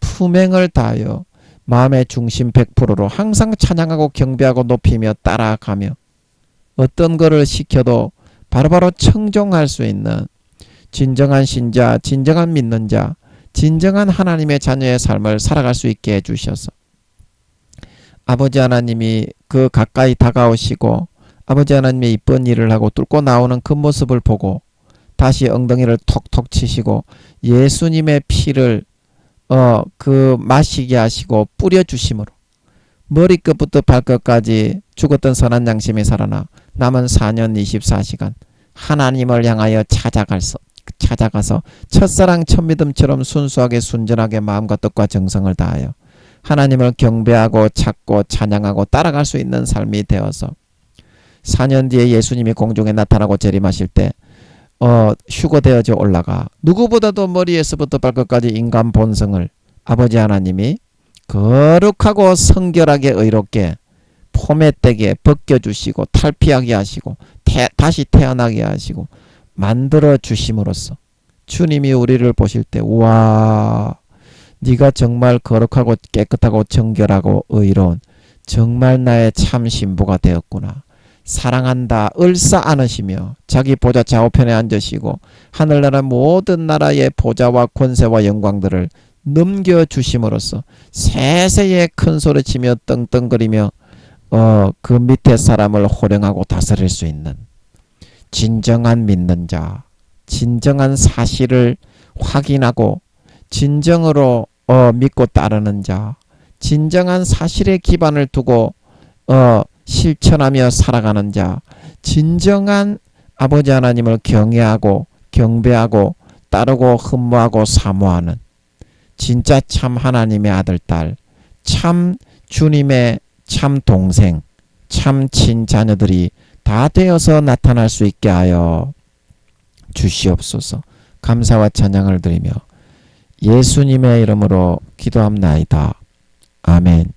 품행을 다하여 마음의 중심 100%로 항상 찬양하고 경배하고 높이며 따라가며 어떤 것을 시켜도 바로바로 청종할 수 있는 진정한 신자, 진정한 믿는 자, 진정한 하나님의 자녀의 삶을 살아갈 수 있게 해주셔서 아버지 하나님이 그 가까이 다가오시고 아버지 하나님의 이쁜 일을 하고 뚫고 나오는 그 모습을 보고 다시 엉덩이를 톡톡 치시고 예수님의 피를 마시게 하시고 뿌려주심으로 머리끝부터 발끝까지 죽었던 선한 양심이 살아나 남은 4년 24시간 하나님을 향하여 찾아가서 첫사랑 첫믿음처럼 순수하게 순전하게 마음과 뜻과 정성을 다하여 하나님을 경배하고 찾고 찬양하고 따라갈 수 있는 삶이 되어서 4년 뒤에 예수님이 공중에 나타나고 재림하실 때 휴거되어져 올라가 누구보다도 머리에서부터 발끝까지 인간 본성을 아버지 하나님이 거룩하고 성결하게 의롭게 포맷되게 벗겨주시고 탈피하게 하시고 다시 태어나게 하시고 만들어 주심으로써 주님이 우리를 보실 때 우와 네가 정말 거룩하고 깨끗하고 정결하고 의로운 정말 나의 참 신부가 되었구나. 사랑한다 을사 안으시며 자기 보좌 좌우편에 앉으시고 하늘나라 모든 나라의 보좌와 권세와 영광들을 넘겨주심으로써 세세에 큰소리치며 떵떵거리며 그 밑에 사람을 호령하고 다스릴 수 있는 진정한 믿는 자, 진정한 사실을 확인하고 진정으로 믿고 따르는 자, 진정한 사실에 기반을 두고 실천하며 살아가는 자, 진정한 아버지 하나님을 경외하고 경배하고 따르고 흠모하고 사모하는 진짜 참 하나님의 아들, 딸, 참 주님의 참 동생, 참 친자녀들이 다 되어서 나타날 수 있게 하여 주시옵소서. 감사와 찬양을 드리며 예수님의 이름으로 기도합나이다. 아멘.